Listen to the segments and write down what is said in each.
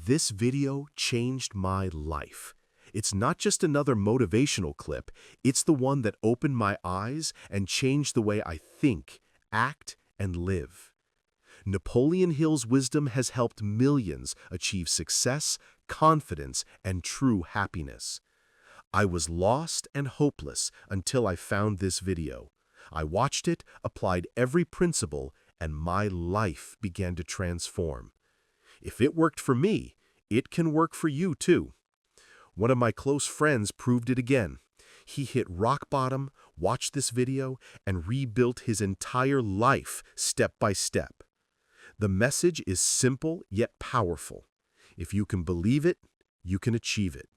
This video changed my life. It's not just another motivational clip, it's the one that opened my eyes and changed the way I think, act, and live. Napoleon Hill's wisdom has helped millions achieve success, confidence, and true happiness. I was lost and hopeless until I found this video. I watched it, applied every principle, and my life began to transform. If it worked for me, it can work for you too. One of my close friends proved it again. He hit rock bottom, watched this video, and rebuilt his entire life step by step. The message is simple yet powerful. If you can believe it, you can achieve it.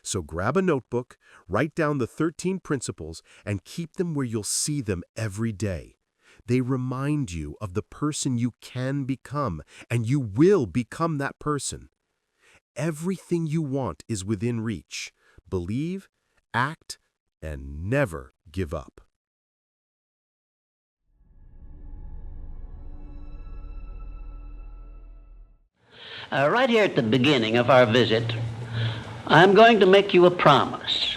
So grab a notebook, write down the 13 principles, and keep them where you'll see them every day. They remind you of the person you can become, and you will become that person. Everything you want is within reach. Believe, act, and never give up. Right here at the beginning of our visit, I'm going to make you a promise.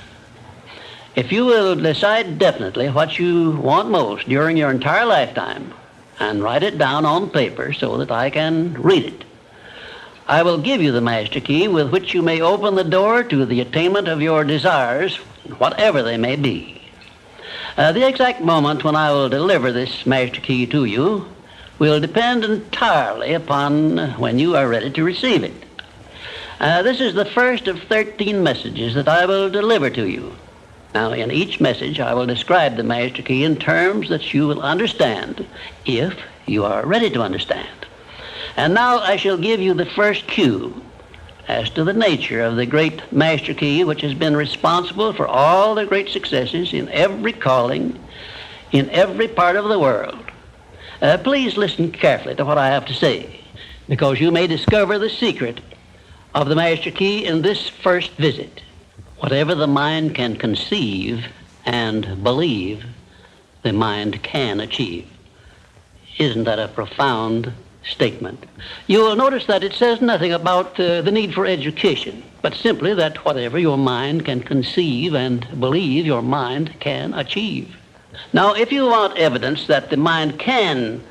If you will decide definitely what you want most during your entire lifetime and write it down on paper so that I can read it, I will give you the master key with which you may open the door to the attainment of your desires, whatever they may be. The exact moment when I will deliver this master key to you will depend entirely upon when you are ready to receive it. This is the first of 13 messages that I will deliver to you. Now, in each message, I will describe the master key in terms that you will understand, if you are ready to understand. And now I shall give you the first cue as to the nature of the great master key which has been responsible for all the great successes in every calling, in every part of the world. Please listen carefully to what I have to say, because you may discover the secret of the master key in this first visit. Whatever the mind can conceive and believe, the mind can achieve. Isn't that a profound statement? You will notice that it says nothing about the need for education, but simply that whatever your mind can conceive and believe, your mind can achieve. Now, if you want evidence that the mind can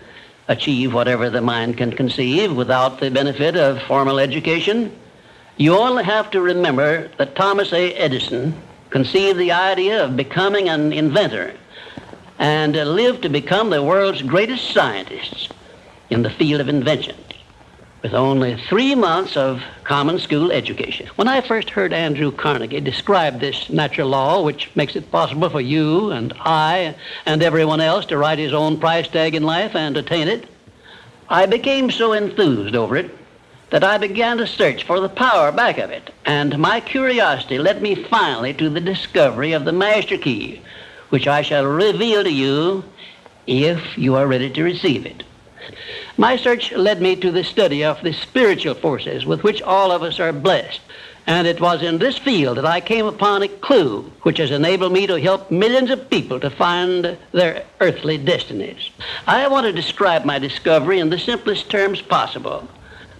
achieve whatever the mind can conceive without the benefit of formal education, you only have to remember that Thomas A. Edison conceived the idea of becoming an inventor and lived to become the world's greatest scientist in the field of invention with only 3 months of common school education. When I first heard Andrew Carnegie describe this natural law, which makes it possible for you and I and everyone else to write his own price tag in life and attain it, I became so enthused over it that I began to search for the power back of it. And my curiosity led me finally to the discovery of the master key, which I shall reveal to you if you are ready to receive it. My search led me to the study of the spiritual forces with which all of us are blessed. And it was in this field that I came upon a clue which has enabled me to help millions of people to find their earthly destinies. I want to describe my discovery in the simplest terms possible,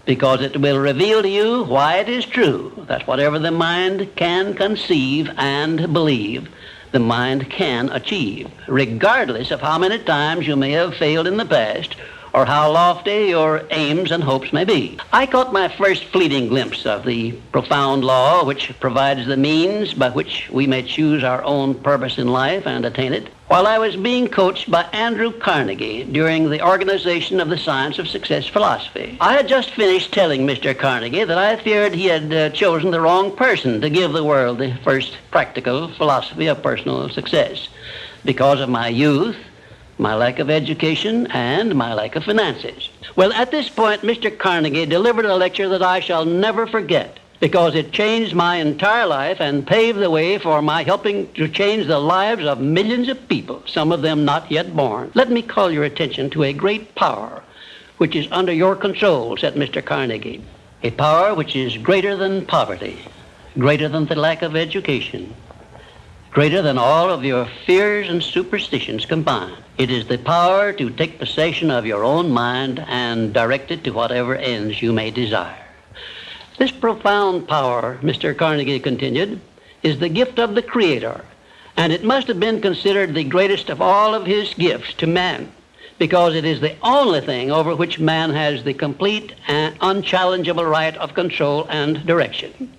because it will reveal to you why it is true that whatever the mind can conceive and believe, the mind can achieve, regardless of how many times you may have failed in the past or how lofty your aims and hopes may be. I caught my first fleeting glimpse of the profound law which provides the means by which we may choose our own purpose in life and attain it while I was being coached by Andrew Carnegie during the organization of the Science of Success philosophy. I had just finished telling Mr. Carnegie that I feared he had chosen the wrong person to give the world the first practical philosophy of personal success because of my youth, my lack of education, and my lack of finances. Well, at this point, Mr. Carnegie delivered a lecture that I shall never forget, because it changed my entire life and paved the way for my helping to change the lives of millions of people, some of them not yet born. Let me call your attention to a great power which is under your control, said Mr. Carnegie. A power which is greater than poverty, greater than the lack of education, greater than all of your fears and superstitions combined. It is the power to take possession of your own mind and direct it to whatever ends you may desire. This profound power, Mr. Carnegie continued, is the gift of the Creator, and it must have been considered the greatest of all of his gifts to man, because it is the only thing over which man has the complete and unchallengeable right of control and direction.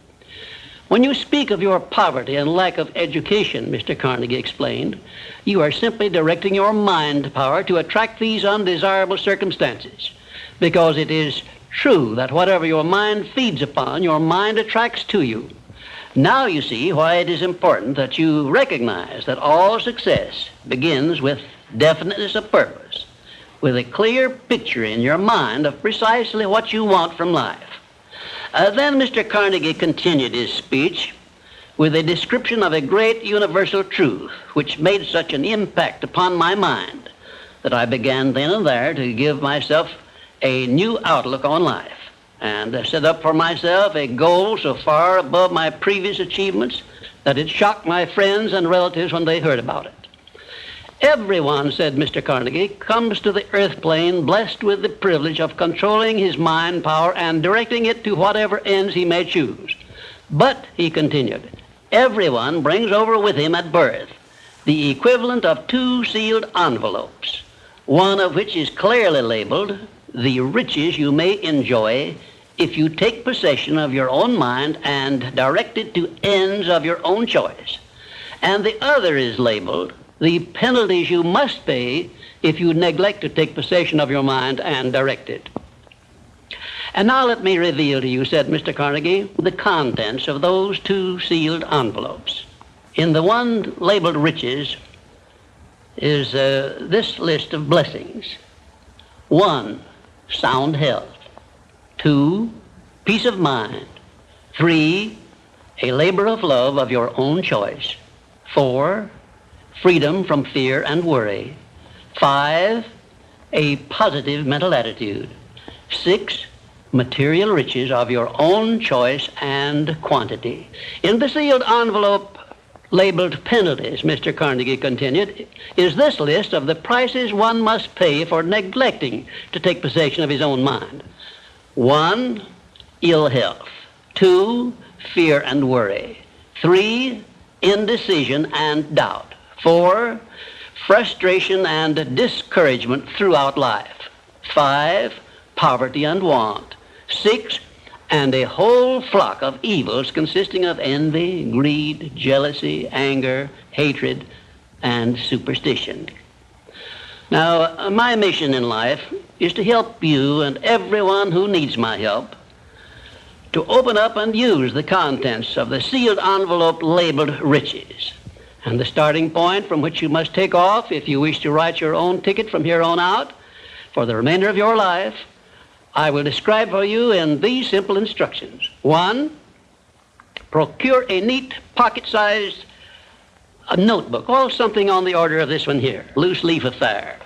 When you speak of your poverty and lack of education, Mr. Carnegie explained, you are simply directing your mind power to attract these undesirable circumstances, because it is true that whatever your mind feeds upon, your mind attracts to you. Now you see why it is important that you recognize that all success begins with definiteness of purpose, with a clear picture in your mind of precisely what you want from life. Then Mr. Carnegie continued his speech with a description of a great universal truth which made such an impact upon my mind that I began then and there to give myself a new outlook on life and set up for myself a goal so far above my previous achievements that it shocked my friends and relatives when they heard about it. Everyone, said Mr. Carnegie, comes to the earth plane blessed with the privilege of controlling his mind power and directing it to whatever ends he may choose. But, he continued, everyone brings over with him at birth the equivalent of 2 sealed envelopes, one of which is clearly labeled, the riches you may enjoy if you take possession of your own mind and direct it to ends of your own choice. And the other is labeled, the penalties you must pay if you neglect to take possession of your mind and direct it. And now let me reveal to you, said Mr. Carnegie, the contents of those 2 sealed envelopes. In the one labeled riches is this list of blessings. 1, sound health. 2, peace of mind. 3, a labor of love of your own choice. 4, freedom from fear and worry. 5, a positive mental attitude. 6, material riches of your own choice and quantity. In the sealed envelope labeled penalties, Mr. Carnegie continued, is this list of the prices one must pay for neglecting to take possession of his own mind. 1, ill health. 2, fear and worry. 3, indecision and doubt. 4, frustration and discouragement throughout life. 5, poverty and want. 6, and a whole flock of evils consisting of envy, greed, jealousy, anger, hatred, and superstition. Now, my mission in life is to help you and everyone who needs my help to open up and use the contents of the sealed envelope labeled riches. And the starting point from which you must take off if you wish to write your own ticket from here on out for the remainder of your life, I will describe for you in these simple instructions. 1, procure a neat pocket-sized notebook, or something on the order of this one here, loose leaf affair.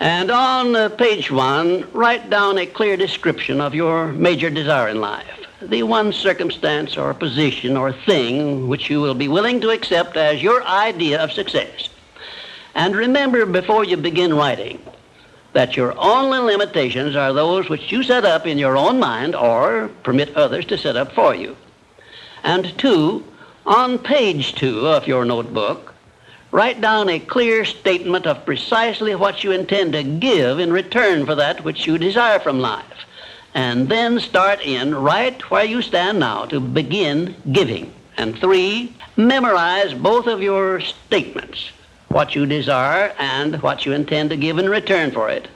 And on page 1, write down a clear description of your major desire in life, the one circumstance or position or thing which you will be willing to accept as your idea of success. And remember before you begin writing that your only limitations are those which you set up in your own mind or permit others to set up for you. And 2, on page 2 of your notebook, write down a clear statement of precisely what you intend to give in return for that which you desire from life. And then start in right where you stand now to begin giving. And 3, memorize both of your statements, what you desire and what you intend to give in return for it,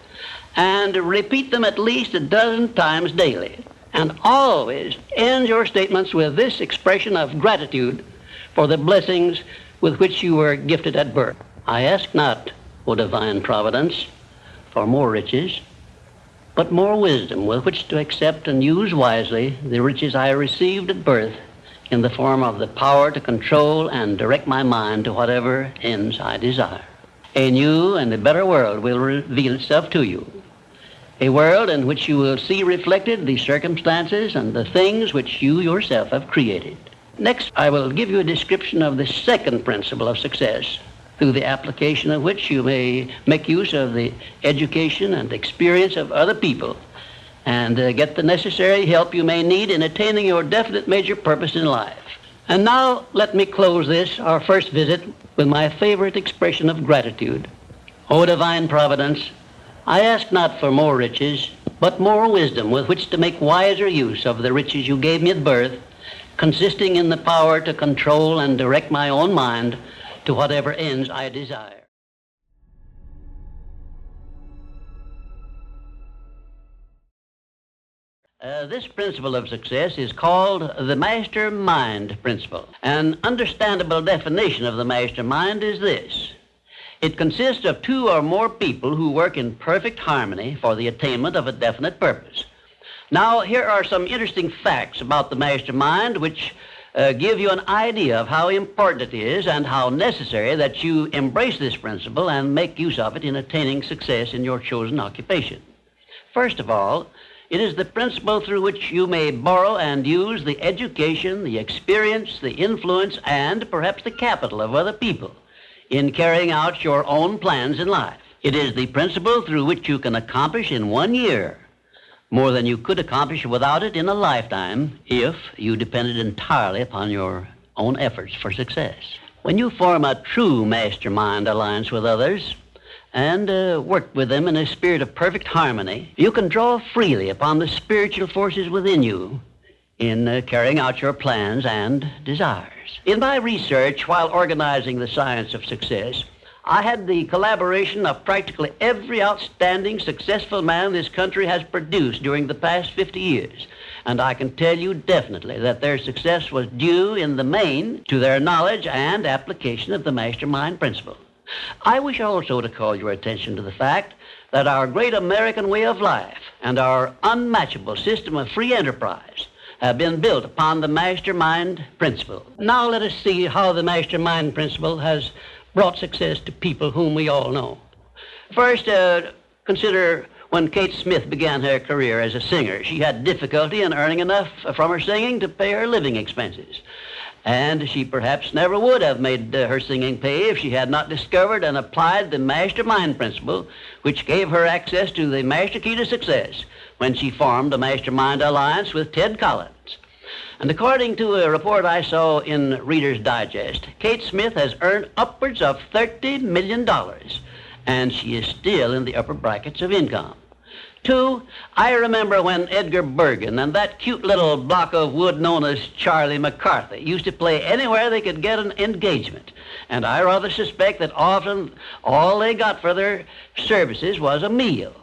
and repeat them at least 12 times daily. And always end your statements with this expression of gratitude for the blessings with which you were gifted at birth. I ask not, O divine providence, for more riches, but more wisdom with which to accept and use wisely the riches I received at birth in the form of the power to control and direct my mind to whatever ends I desire. A new and a better world will reveal itself to you. A world in which you will see reflected the circumstances and the things which you yourself have created. Next, I will give you a description of the second principle of success, through the application of which you may make use of the education and experience of other people and get the necessary help you may need in attaining your definite major purpose in life. And now let me close this, our first visit, with my favorite expression of gratitude. O divine providence, I ask not for more riches, but more wisdom with which to make wiser use of the riches you gave me at birth, consisting in the power to control and direct my own mind to whatever ends I desire. This principle of success is called the mastermind principle. An understandable definition of the mastermind is this. It consists of two or more people who work in perfect harmony for the attainment of a definite purpose. Now, here are some interesting facts about the mastermind which give you an idea of how important it is and how necessary that you embrace this principle and make use of it in attaining success in your chosen occupation. First of all, it is the principle through which you may borrow and use the education, the experience, the influence, and perhaps the capital of other people in carrying out your own plans in life. It is the principle through which you can accomplish in 1 year more than you could accomplish without it in a lifetime if you depended entirely upon your own efforts for success. When you form a true mastermind alliance with others, and work with them in a spirit of perfect harmony, you can draw freely upon the spiritual forces within you in carrying out your plans and desires. In my research while organizing the science of success, I had the collaboration of practically every outstanding, successful man this country has produced during the past 50 years. And I can tell you definitely that their success was due in the main to their knowledge and application of the mastermind principle. I wish also to call your attention to the fact that our great American way of life and our unmatchable system of free enterprise have been built upon the mastermind principle. Now let us see how the mastermind principle has brought success to people whom we all know. First, consider when Kate Smith began her career as a singer. She had difficulty in earning enough from her singing to pay her living expenses. And she perhaps never would have made her singing pay if she had not discovered and applied the mastermind principle, which gave her access to the master key to success when she formed a mastermind alliance with Ted Collins. And according to a report I saw in Reader's Digest, Kate Smith has earned upwards of $30 million, and she is still in the upper brackets of income. 2, I remember when Edgar Bergen and that cute little block of wood known as Charlie McCarthy used to play anywhere they could get an engagement. And I rather suspect that often all they got for their services was a meal.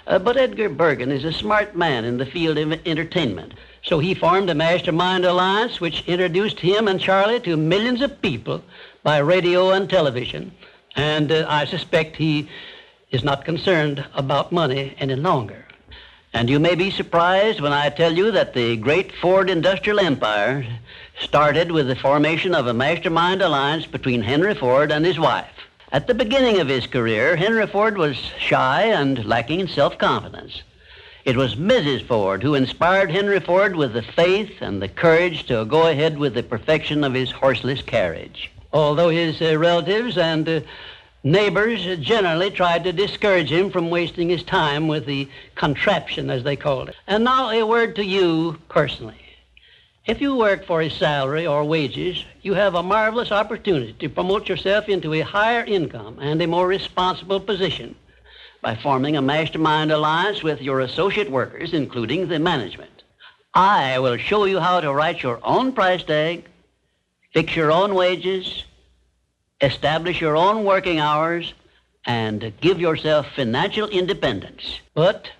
But Edgar Bergen is a smart man in the field of entertainment. So he formed a mastermind alliance which introduced him and Charlie to millions of people by radio and television. And I suspect he is not concerned about money any longer. And you may be surprised when I tell you that the great Ford industrial empire started with the formation of a mastermind alliance between Henry Ford and his wife. At the beginning of his career, Henry Ford was shy and lacking in self-confidence. It was Mrs. Ford who inspired Henry Ford with the faith and the courage to go ahead with the perfection of his horseless carriage. Although his relatives and neighbors generally tried to discourage him from wasting his time with the contraption, as they called it. And now a word to you personally. If you work for a salary or wages, you have a marvelous opportunity to promote yourself into a higher income and a more responsible position by forming a mastermind alliance with your associate workers, including the management. I will show you how to write your own price tag, fix your own wages, establish your own working hours, and give yourself financial independence. But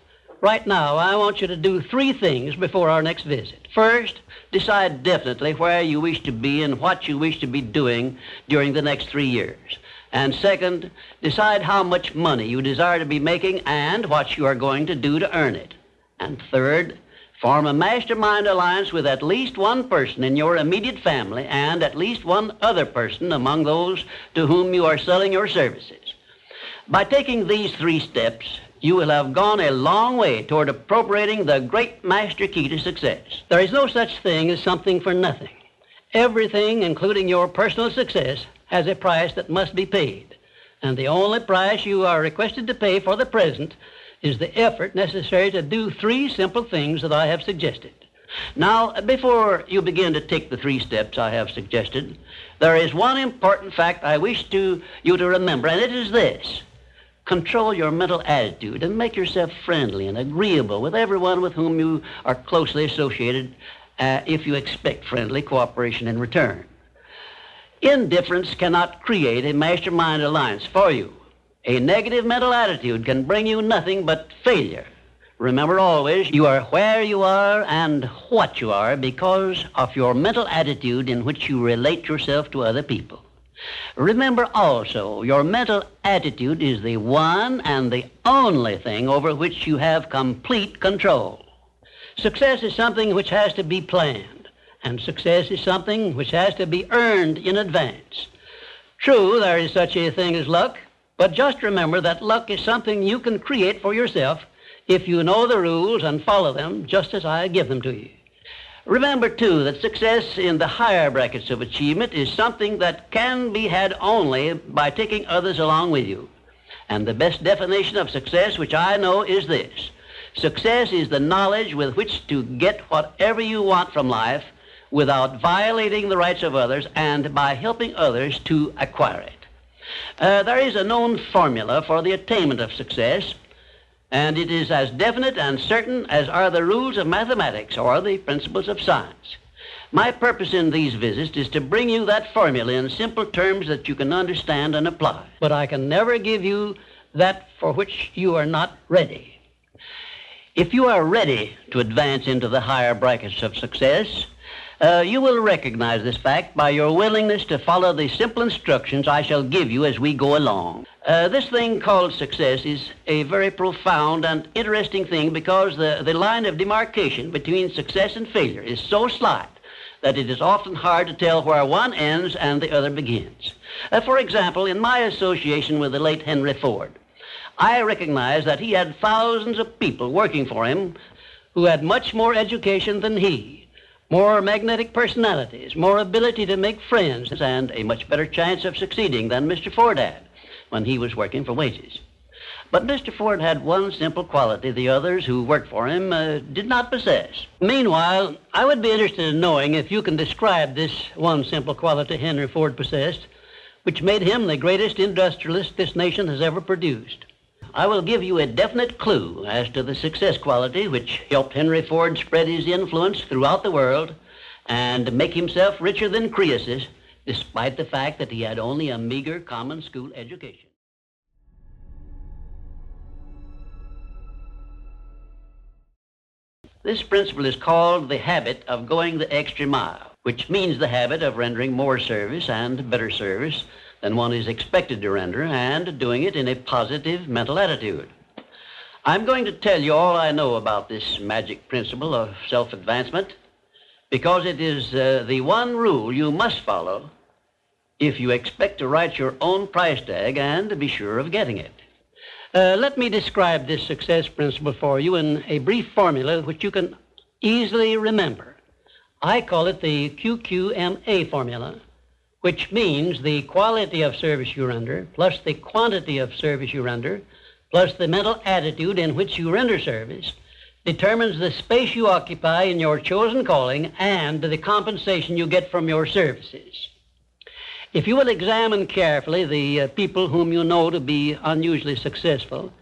right now, I want you to do 3 things before our next visit. First, decide definitely where you wish to be and what you wish to be doing during the next 3 years. And second, decide how much money you desire to be making and what you are going to do to earn it. And third, form a mastermind alliance with at least one person in your immediate family and at least one other person among those to whom you are selling your services. By taking these 3 steps, you will have gone a long way toward appropriating the great master key to success. There is no such thing as something for nothing. Everything, including your personal success, has a price that must be paid. And the only price you are requested to pay for the present is the effort necessary to do three simple things that I have suggested. Now, before you begin to take the three steps I have suggested, there is one important fact I wish you to remember, and it is this. Control your mental attitude and make yourself friendly and agreeable with everyone with whom you are closely associated if you expect friendly cooperation in return. Indifference cannot create a mastermind alliance for you. A negative mental attitude can bring you nothing but failure. Remember always, you are where you are and what you are because of your mental attitude in which you relate yourself to other people. Remember also, your mental attitude is the one and the only thing over which you have complete control. Success is something which has to be planned, and success is something which has to be earned in advance. True, there is such a thing as luck, but just remember that luck is something you can create for yourself if you know the rules and follow them just as I give them to you. Remember, too, that success in the higher brackets of achievement is something that can be had only by taking others along with you. And the best definition of success, which I know, is this. Success is the knowledge with which to get whatever you want from life without violating the rights of others and by helping others to acquire it. There is a known formula for the attainment of success, and it is as definite and certain as are the rules of mathematics or the principles of science. My purpose in these visits is to bring you that formula in simple terms that you can understand and apply. But I can never give you that for which you are not ready. If you are ready to advance into the higher brackets of success, you will recognize this fact by your willingness to follow the simple instructions I shall give you as we go along. This thing called success is a very profound and interesting thing because the line of demarcation between success and failure is so slight that it is often hard to tell where one ends and the other begins. For example, in my association with the late Henry Ford, I recognized that he had thousands of people working for him who had much more education than he, more magnetic personalities, more ability to make friends, and a much better chance of succeeding than Mr. Ford had when he was working for wages. But Mr. Ford had one simple quality the others who worked for him did not possess. Meanwhile, I would be interested in knowing if you can describe this one simple quality Henry Ford possessed, which made him the greatest industrialist this nation has ever produced. I will give you a definite clue as to the success quality which helped Henry Ford spread his influence throughout the world and make himself richer than Croesus, despite the fact that he had only a meager common school education. This principle is called the habit of going the extra mile, which means the habit of rendering more service and better service than one is expected to render, and doing it in a positive mental attitude. I'm going to tell you all I know about this magic principle of self-advancement because it is the one rule you must follow if you expect to write your own price tag and to be sure of getting it. Let me describe this success principle for you in a brief formula which you can easily remember. I call it the QQMA formula, which means the quality of service you render plus the quantity of service you render plus the mental attitude in which you render service determines the space you occupy in your chosen calling and the compensation you get from your services. If you will examine carefully the people whom you know to be unusually successful,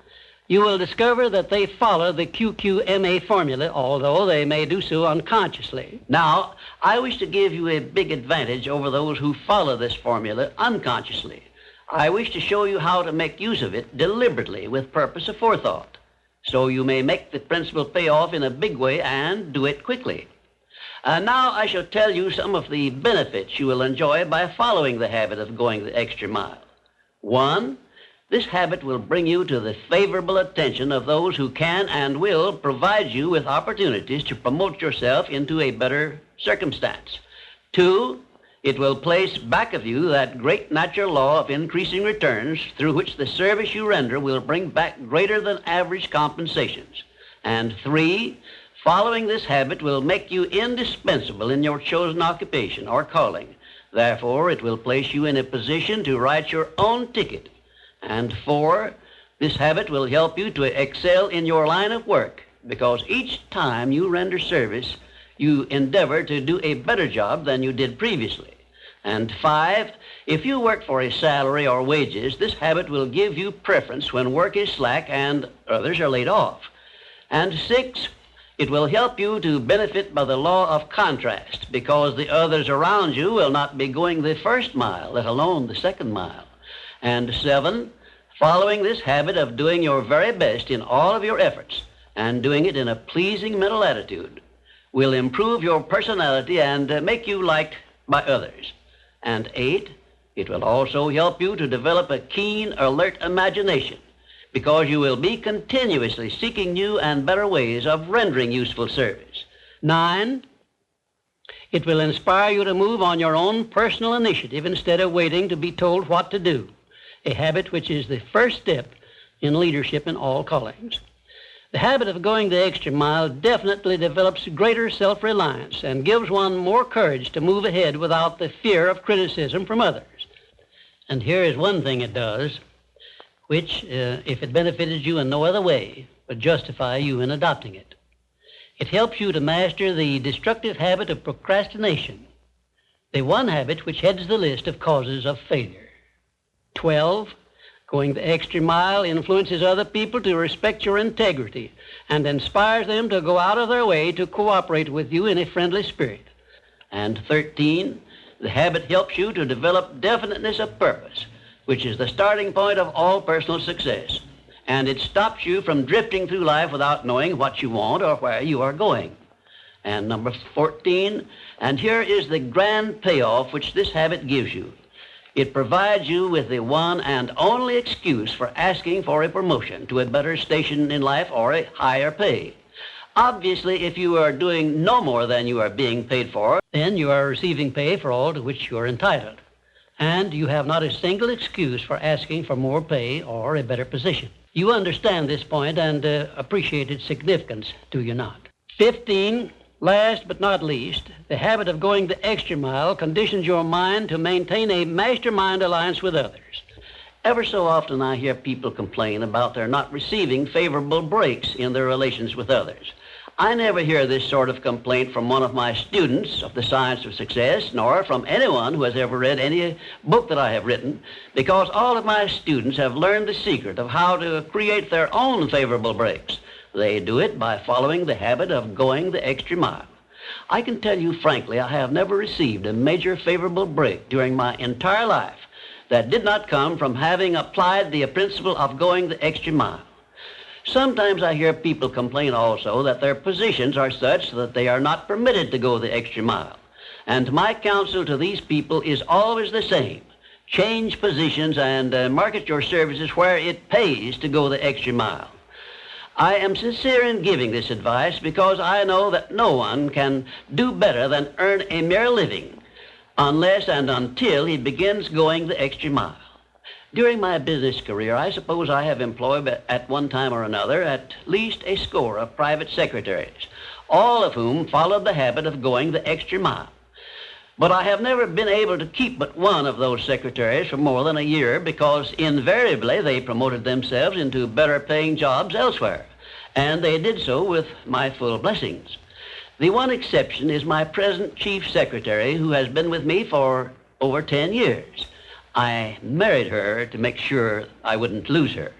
you will discover that they follow the QQMA formula, although they may do so unconsciously. Now, I wish to give you a big advantage over those who follow this formula unconsciously. I wish to show you how to make use of it deliberately with purpose of forethought, so you may make the principle pay off in a big way and do it quickly. Now I shall tell you some of the benefits you will enjoy by following the habit of going the extra mile. 1, this habit will bring you to the favorable attention of those who can and will provide you with opportunities to promote yourself into a better circumstance. 2, it will place back of you that great natural law of increasing returns through which the service you render will bring back greater than average compensations. And 3, following this habit will make you indispensable in your chosen occupation or calling. Therefore, it will place you in a position to write your own ticket. And 4, This habit will help you to excel in your line of work because each time you render service, you endeavor to do a better job than you did previously. And 5, if you work for a salary or wages, this habit will give you preference when work is slack and others are laid off. And 6, it will help you to benefit by the law of contrast because the others around you will not be going the first mile, let alone the second mile. And 7, following this habit of doing your very best in all of your efforts and doing it in a pleasing mental attitude will improve your personality and make you liked by others. And 8, it will also help you to develop a keen, alert imagination because you will be continuously seeking new and better ways of rendering useful service. 9, it will inspire you to move on your own personal initiative instead of waiting to be told what to do, a habit which is the first step in leadership in all callings. The habit of going the extra mile definitely develops greater self-reliance and gives one more courage to move ahead without the fear of criticism from others. And here is one thing it does, which, if it benefited you in no other way, would justify you in adopting it. It helps you to master the destructive habit of procrastination, the one habit which heads the list of causes of failure. 12, going the extra mile influences other people to respect your integrity and inspires them to go out of their way to cooperate with you in a friendly spirit. And 13, the habit helps you to develop definiteness of purpose, which is the starting point of all personal success. And it stops you from drifting through life without knowing what you want or where you are going. And number 14, and here is the grand payoff which this habit gives you. It provides you with the one and only excuse for asking for a promotion to a better station in life or a higher pay. Obviously, if you are doing no more than you are being paid for, then you are receiving pay for all to which you are entitled. And you have not a single excuse for asking for more pay or a better position. You understand this point and appreciate its significance, do you not? 15, last but not least, the habit of going the extra mile conditions your mind to maintain a mastermind alliance with others. Ever so often I hear people complain about their not receiving favorable breaks in their relations with others. I never hear this sort of complaint from one of my students of the science of success, nor from anyone who has ever read any book that I have written, because all of my students have learned the secret of how to create their own favorable breaks. They do it by following the habit of going the extra mile. I can tell you frankly, I have never received a major favorable break during my entire life that did not come from having applied the principle of going the extra mile. Sometimes I hear people complain also that their positions are such that they are not permitted to go the extra mile. And my counsel to these people is always the same. Change positions and market your services where it pays to go the extra mile. I am sincere in giving this advice because I know that no one can do better than earn a mere living unless and until he begins going the extra mile. During my business career, I suppose I have employed at one time or another at least a score of private secretaries, all of whom followed the habit of going the extra mile. But I have never been able to keep but one of those secretaries for more than a year because invariably they promoted themselves into better paying jobs elsewhere, and they did so with my full blessings. The one exception is my present chief secretary, who has been with me for over 10 years. I married her to make sure I wouldn't lose her.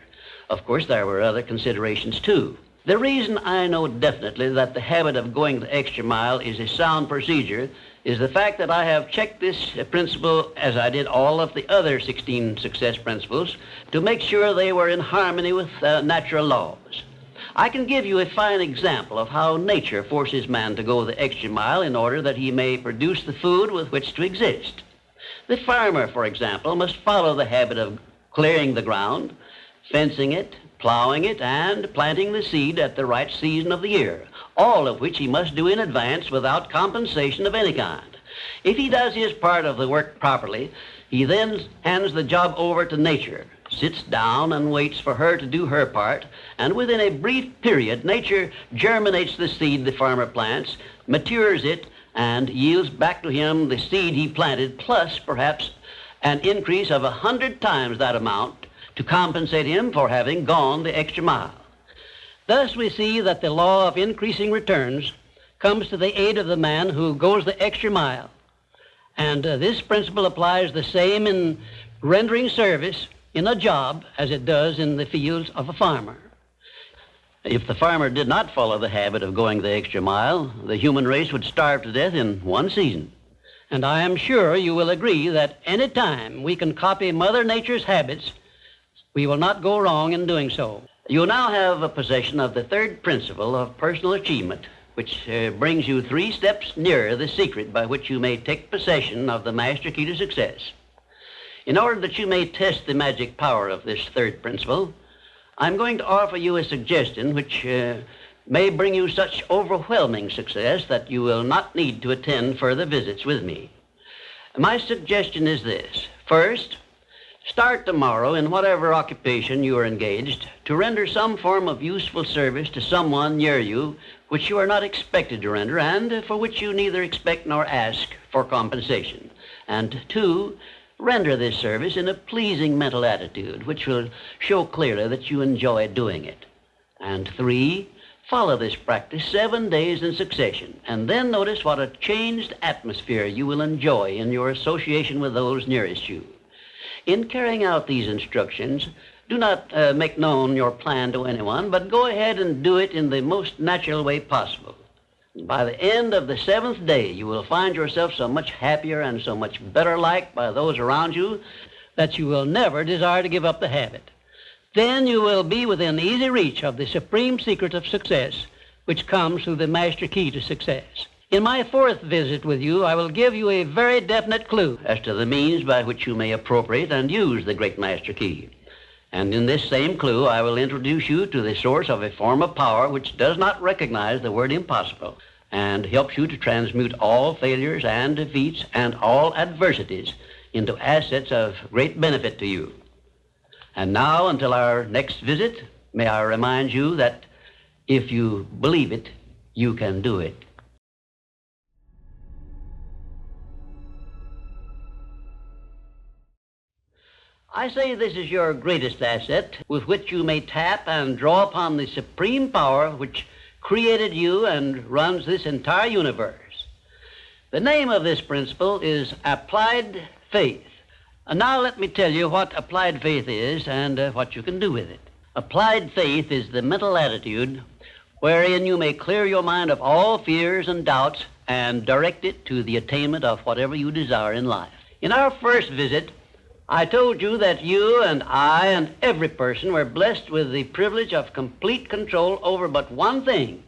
Of course, there were other considerations too. The reason I know definitely that the habit of going the extra mile is a sound procedure is the fact that I have checked this principle, as I did all of the other 16 success principles, to make sure they were in harmony with natural laws. I can give you a fine example of how nature forces man to go the extra mile in order that he may produce the food with which to exist. The farmer, for example, must follow the habit of clearing the ground, fencing it, plowing it, and planting the seed at the right season of the year, all of which he must do in advance without compensation of any kind. If he does his part of the work properly, he then hands the job over to nature, sits down and waits for her to do her part, and within a brief period, nature germinates the seed the farmer plants, matures it, and yields back to him the seed he planted, plus perhaps an increase of 100 times that amount to compensate him for having gone the extra mile. Thus we see that the law of increasing returns comes to the aid of the man who goes the extra mile. And this principle applies the same in rendering service in a job as it does in the fields of a farmer. If the farmer did not follow the habit of going the extra mile, the human race would starve to death in one season. And I am sure you will agree that any time we can copy Mother Nature's habits, we will not go wrong in doing so. You now have a possession of the third principle of personal achievement, which brings you 3 steps nearer the secret by which you may take possession of the master key to success. In order that you may test the magic power of this third principle, I'm going to offer you a suggestion which may bring you such overwhelming success that you will not need to attend further visits with me. My suggestion is this. First, start tomorrow in whatever occupation you are engaged to render some form of useful service to someone near you which you are not expected to render and for which you neither expect nor ask for compensation. And 2, render this service in a pleasing mental attitude, which will show clearly that you enjoy doing it. And 3, follow this practice 7 days in succession, and then notice what a changed atmosphere you will enjoy in your association with those nearest you. In carrying out these instructions, do not make known your plan to anyone, but go ahead and do it in the most natural way possible. By the end of the 7th day, you will find yourself so much happier and so much better liked by those around you that you will never desire to give up the habit. Then you will be within easy reach of the supreme secret of success, which comes through the master key to success. In my 4th visit with you, I will give you a very definite clue as to the means by which you may appropriate and use the great master key. And in this same clue, I will introduce you to the source of a form of power which does not recognize the word impossible and helps you to transmute all failures and defeats and all adversities into assets of great benefit to you. And now, until our next visit, may I remind you that if you believe it, you can do it. I say this is your greatest asset with which you may tap and draw upon the supreme power which created you and runs this entire universe. The name of this principle is applied faith. And now let me tell you what applied faith is and what you can do with it. Applied faith is the mental attitude wherein you may clear your mind of all fears and doubts and direct it to the attainment of whatever you desire in life. In our first visit, I told you that you and I and every person were blessed with the privilege of complete control over but one thing,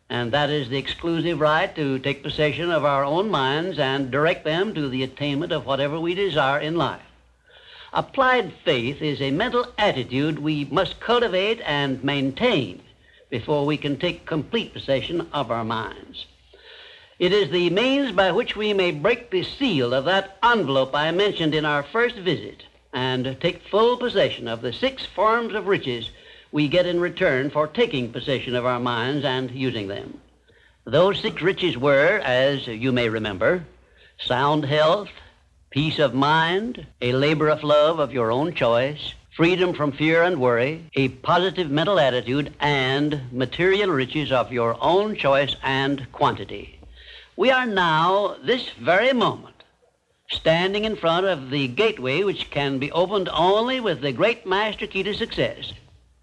and that is the exclusive right to take possession of our own minds and direct them to the attainment of whatever we desire in life. Applied faith is a mental attitude we must cultivate and maintain before we can take complete possession of our minds. It is the means by which we may break the seal of that envelope I mentioned in our first visit and take full possession of the 6 forms of riches we get in return for taking possession of our minds and using them. Those 6 riches were, as you may remember, sound health, peace of mind, a labor of love of your own choice, freedom from fear and worry, a positive mental attitude, and material riches of your own choice and quantity. We are now, this very moment, standing in front of the gateway which can be opened only with the great master key to success.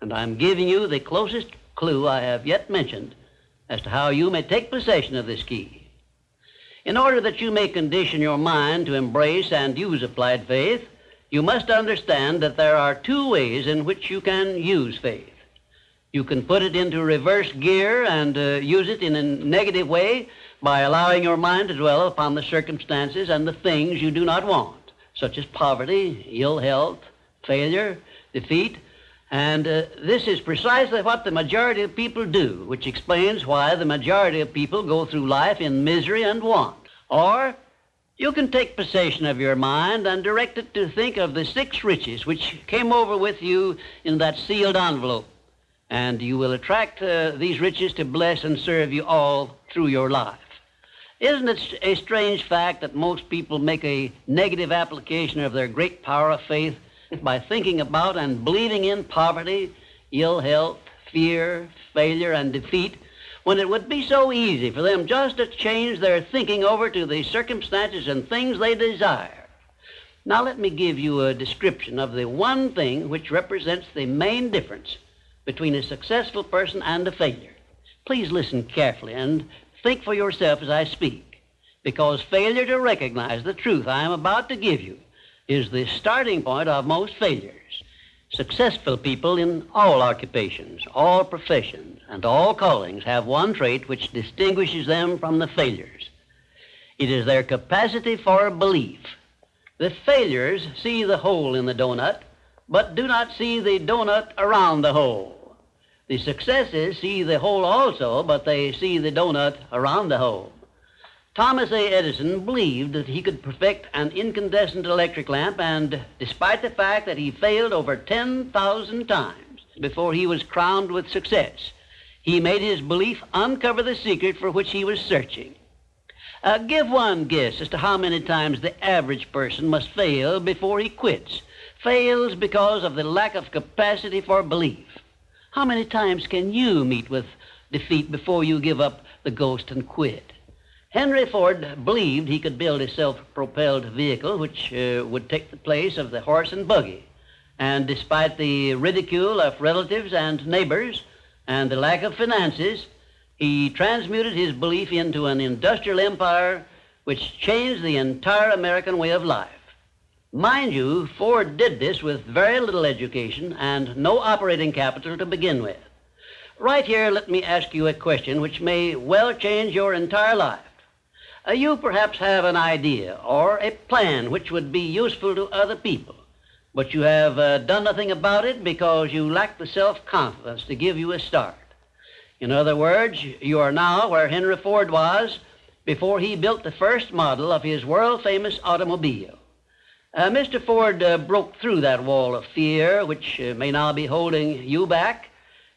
And I'm giving you the closest clue I have yet mentioned as to how you may take possession of this key. In order that you may condition your mind to embrace and use applied faith, you must understand that there are 2 ways in which you can use faith. You can put it into reverse gear and use it in a negative way by allowing your mind to dwell upon the circumstances and the things you do not want, such as poverty, ill health, failure, defeat. And this is precisely what the majority of people do, which explains why the majority of people go through life in misery and want. Or you can take possession of your mind and direct it to think of the 6 riches which came over with you in that sealed envelope. And you will attract these riches to bless and serve you all through your life. Isn't it a strange fact that most people make a negative application of their great power of faith by thinking about and believing in poverty, ill health, fear, failure, and defeat, when it would be so easy for them just to change their thinking over to the circumstances and things they desire. Now let me give you a description of the one thing which represents the main difference between a successful person and a failure. Please listen carefully and think for yourself as I speak, because failure to recognize the truth I am about to give you is the starting point of most failures. Successful people in all occupations, all professions, and all callings have one trait which distinguishes them from the failures. It is their capacity for belief. The failures see the hole in the donut, but do not see the donut around the hole. The successes see the hole also, but they see the donut around the hole. Thomas A. Edison believed that he could perfect an incandescent electric lamp, and despite the fact that he failed over 10,000 times before he was crowned with success, he made his belief uncover the secret for which he was searching. Give one guess as to how many times the average person must fail before he quits. Fails because of the lack of capacity for belief. How many times can you meet with defeat before you give up the ghost and quit? Henry Ford believed he could build a self-propelled vehicle which would take the place of the horse and buggy. And despite the ridicule of relatives and neighbors and the lack of finances, he transmuted his belief into an industrial empire which changed the entire American way of life. Mind you, Ford did this with very little education and no operating capital to begin with. Right here, let me ask you a question which may well change your entire life. You perhaps have an idea or a plan which would be useful to other people, but you have done nothing about it because you lack the self-confidence to give you a start. In other words, you are now where Henry Ford was before he built the first model of his world-famous automobile. Mr. Ford broke through that wall of fear which may now be holding you back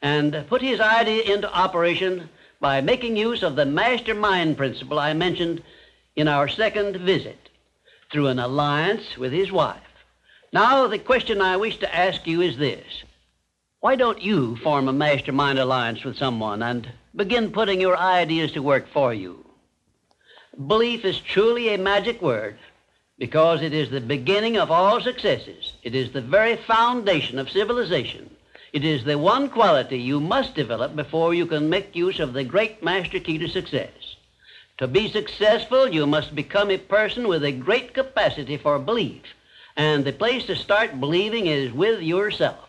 and put his idea into operation by making use of the mastermind principle I mentioned in our second visit, through an alliance with his wife. Now, the question I wish to ask you is this. Why don't you form a mastermind alliance with someone and begin putting your ideas to work for you? Belief is truly a magic word because it is the beginning of all successes. It is the very foundation of civilization. It is the one quality you must develop before you can make use of the great master key to success. To be successful, you must become a person with a great capacity for belief, and the place to start believing is with yourself.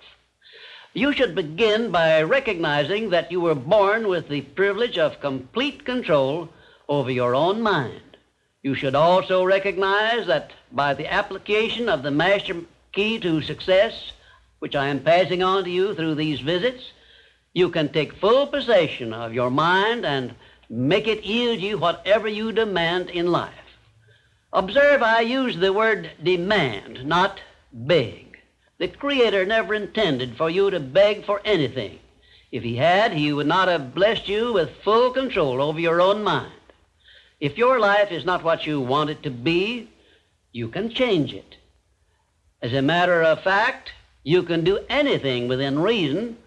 You should begin by recognizing that you were born with the privilege of complete control over your own mind. You should also recognize that by the application of the master key to success, which I am passing on to you through these visits, you can take full possession of your mind and make it yield you whatever you demand in life. Observe, I use the word demand, not beg. The Creator never intended for you to beg for anything. If He had, He would not have blessed you with full control over your own mind. If your life is not what you want it to be, you can change it. As a matter of fact, you can do anything within reason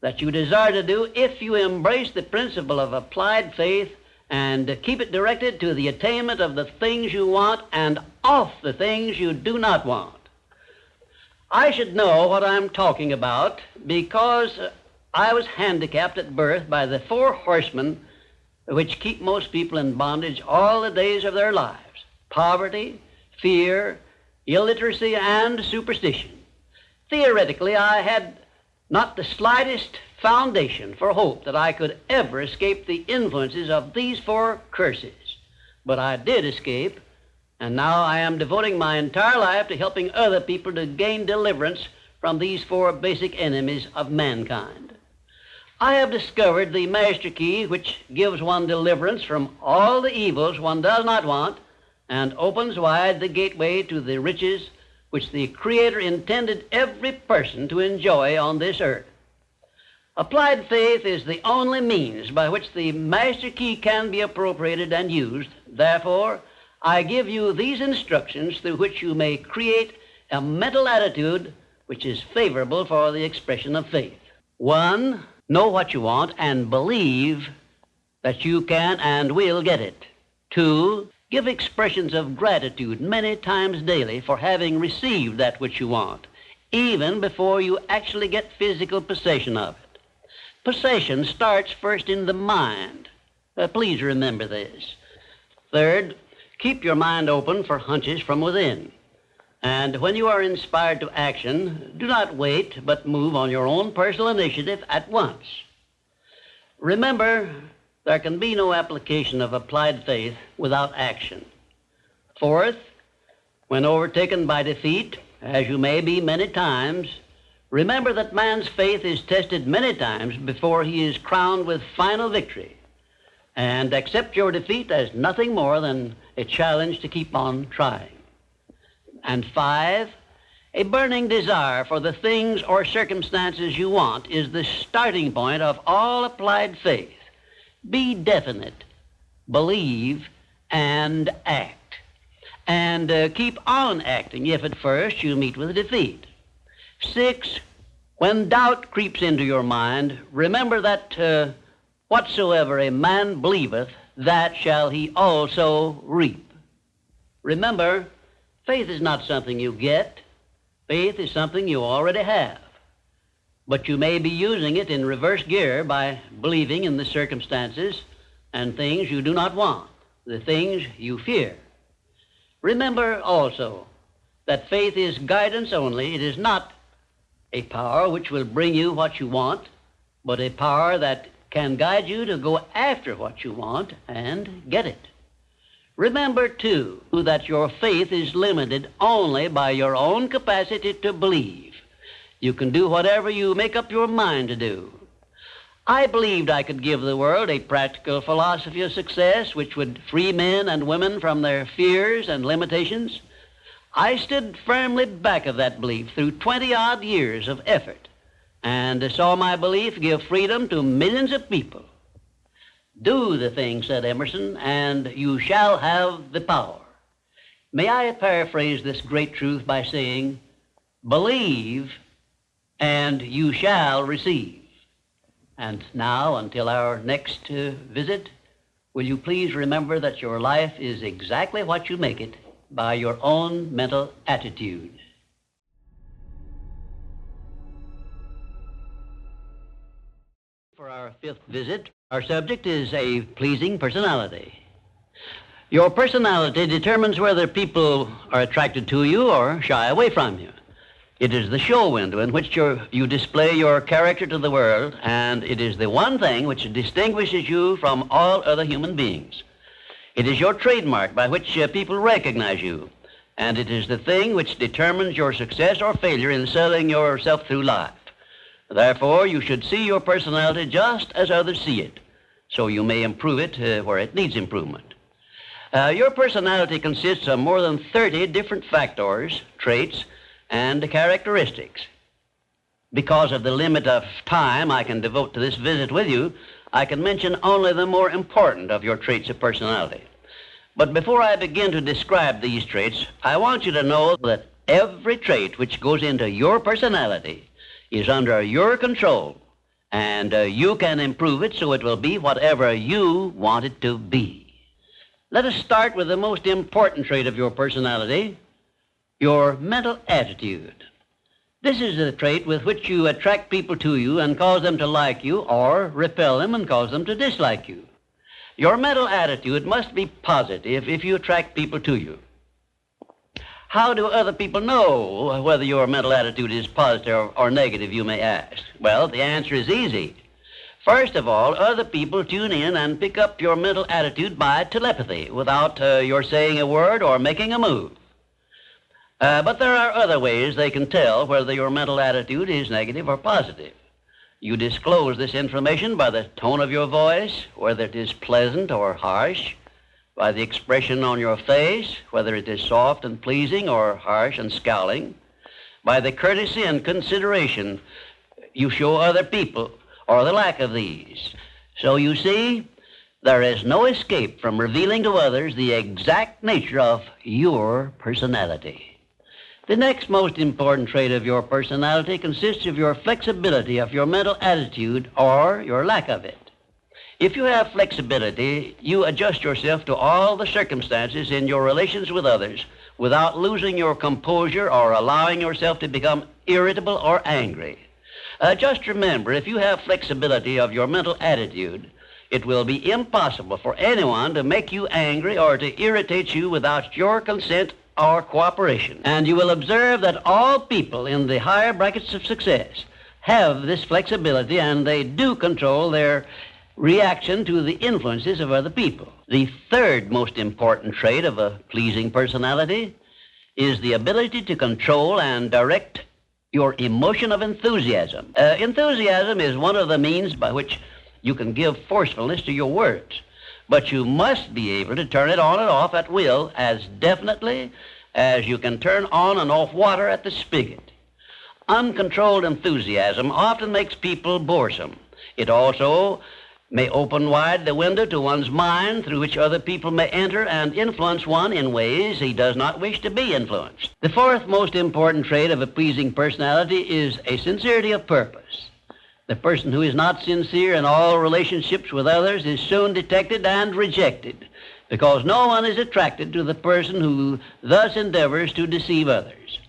that you desire to do if you embrace the principle of applied faith and keep it directed to the attainment of the things you want and off the things you do not want. I should know what I'm talking about because I was handicapped at birth by the four horsemen which keep most people in bondage all the days of their lives: poverty, fear, illiteracy, and superstition. Theoretically, I had not the slightest foundation for hope that I could ever escape the influences of these four curses. But I did escape, and now I am devoting my entire life to helping other people to gain deliverance from these four basic enemies of mankind. I have discovered the master key which gives one deliverance from all the evils one does not want and opens wide the gateway to the riches which the Creator intended every person to enjoy on this earth. Applied faith is the only means by which the master key can be appropriated and used. Therefore, I give you these instructions through which you may create a mental attitude which is favorable for the expression of faith. 1, know what you want and believe that you can and will get it. 2, give expressions of gratitude many times daily for having received that which you want, even before you actually get physical possession of it. Possession starts first in the mind. Please remember this. 3rd, keep your mind open for hunches from within. And when you are inspired to action, do not wait, but move on your own personal initiative at once. Remember, there can be no application of applied faith without action. 4th, when overtaken by defeat, as you may be many times, remember that man's faith is tested many times before he is crowned with final victory. And accept your defeat as nothing more than a challenge to keep on trying. And 5, a burning desire for the things or circumstances you want is the starting point of all applied faith. Be definite, believe, and act. And keep on acting if at first you meet with defeat. 6, when doubt creeps into your mind, remember that whatsoever a man believeth, that shall he also reap. Remember, faith is not something you get. Faith is something you already have. But you may be using it in reverse gear by believing in the circumstances and things you do not want, the things you fear. Remember also that faith is guidance only. It is not a power which will bring you what you want, but a power that can guide you to go after what you want and get it. Remember, too, that your faith is limited only by your own capacity to believe. You can do whatever you make up your mind to do. I believed I could give the world a practical philosophy of success which would free men and women from their fears and limitations. I stood firmly back of that belief through 20-odd years of effort and saw my belief give freedom to millions of people. Do the thing, said Emerson, and you shall have the power. May I paraphrase this great truth by saying, believe and you shall receive. And now, until our next visit, will you please remember that your life is exactly what you make it by your own mental attitude. For our 5th visit, our subject is a pleasing personality. Your personality determines whether people are attracted to you or shy away from you. It is the show window in which you display your character to the world, and it is the one thing which distinguishes you from all other human beings. It is your trademark by which people recognize you, and it is the thing which determines your success or failure in selling yourself through life. Therefore, you should see your personality just as others see it, so you may improve it where it needs improvement. Your personality consists of more than 30 different factors, traits, and characteristics. Because of the limit of time I can devote to this visit with you, I can mention only the more important of your traits of personality. But before I begin to describe these traits, I want you to know that every trait which goes into your personality is under your control, and you can improve it so it will be whatever you want it to be. Let us start with the most important trait of your personality, your mental attitude. This is the trait with which you attract people to you and cause them to like you, or repel them and cause them to dislike you. Your mental attitude must be positive if you attract people to you. How do other people know whether your mental attitude is positive or negative, you may ask? Well, the answer is easy. First of all, other people tune in and pick up your mental attitude by telepathy without your saying a word or making a move. But there are other ways they can tell whether your mental attitude is negative or positive. You disclose this information by the tone of your voice, whether it is pleasant or harsh, by the expression on your face, whether it is soft and pleasing or harsh and scowling, by the courtesy and consideration you show other people, or the lack of these. So you see, there is no escape from revealing to others the exact nature of your personality. The next most important trait of your personality consists of your flexibility of your mental attitude or your lack of it. If you have flexibility, you adjust yourself to all the circumstances in your relations with others without losing your composure or allowing yourself to become irritable or angry. Just remember, if you have flexibility of your mental attitude, it will be impossible for anyone to make you angry or to irritate you without your consent or cooperation. And you will observe that all people in the higher brackets of success have this flexibility, and they do control their reaction to the influences of other people. The third most important trait of a pleasing personality is the ability to control and direct your emotion of enthusiasm. Enthusiasm is one of the means by which you can give forcefulness to your words, but you must be able to turn it on and off at will as definitely as you can turn on and off water at the spigot. Uncontrolled enthusiasm often makes people boresome. It also may open wide the window to one's mind through which other people may enter and influence one in ways he does not wish to be influenced. The fourth most important trait of a pleasing personality is a sincerity of purpose. The person who is not sincere in all relationships with others is soon detected and rejected, because no one is attracted to the person who thus endeavors to deceive others.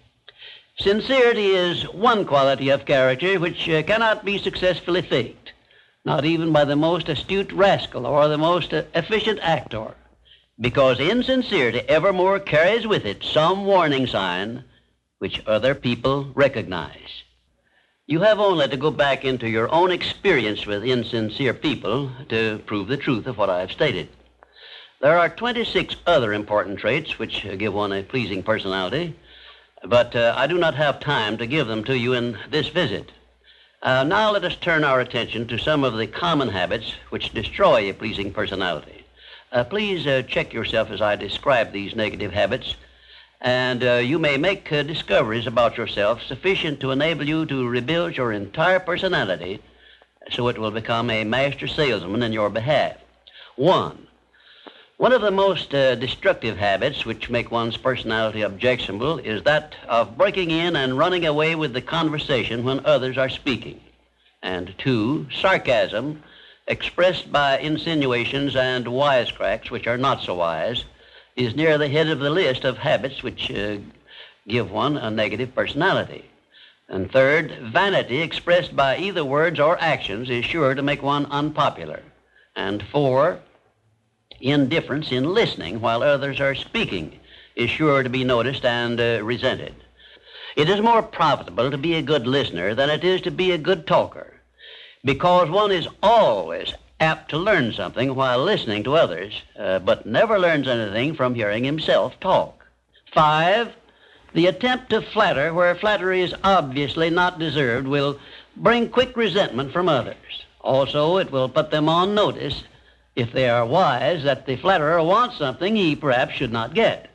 Sincerity is one quality of character which cannot be successfully faked, not even by the most astute rascal or the most efficient actor, because insincerity evermore carries with it some warning sign which other people recognize. You have only to go back into your own experience with insincere people to prove the truth of what I have stated. There are 26 other important traits which give one a pleasing personality, but I do not have time to give them to you in this visit. Now let us turn our attention to some of the common habits which destroy a pleasing personality. Please check yourself as I describe these negative habits, and you may make discoveries about yourself sufficient to enable you to rebuild your entire personality so it will become a master salesman in your behalf. One of the most destructive habits which make one's personality objectionable is that of breaking in and running away with the conversation when others are speaking. And 2, sarcasm, expressed by insinuations and wisecracks which are not so wise, is near the head of the list of habits which give one a negative personality. And 3rd, vanity expressed by either words or actions is sure to make one unpopular. And 4, indifference in listening while others are speaking is sure to be noticed and resented. It is more profitable to be a good listener than it is to be a good talker, because one is always apt to learn something while listening to others, but never learns anything from hearing himself talk. 5, the attempt to flatter where flattery is obviously not deserved will bring quick resentment from others. Also, it will put them on notice, if they are wise, that the flatterer wants something he perhaps should not get.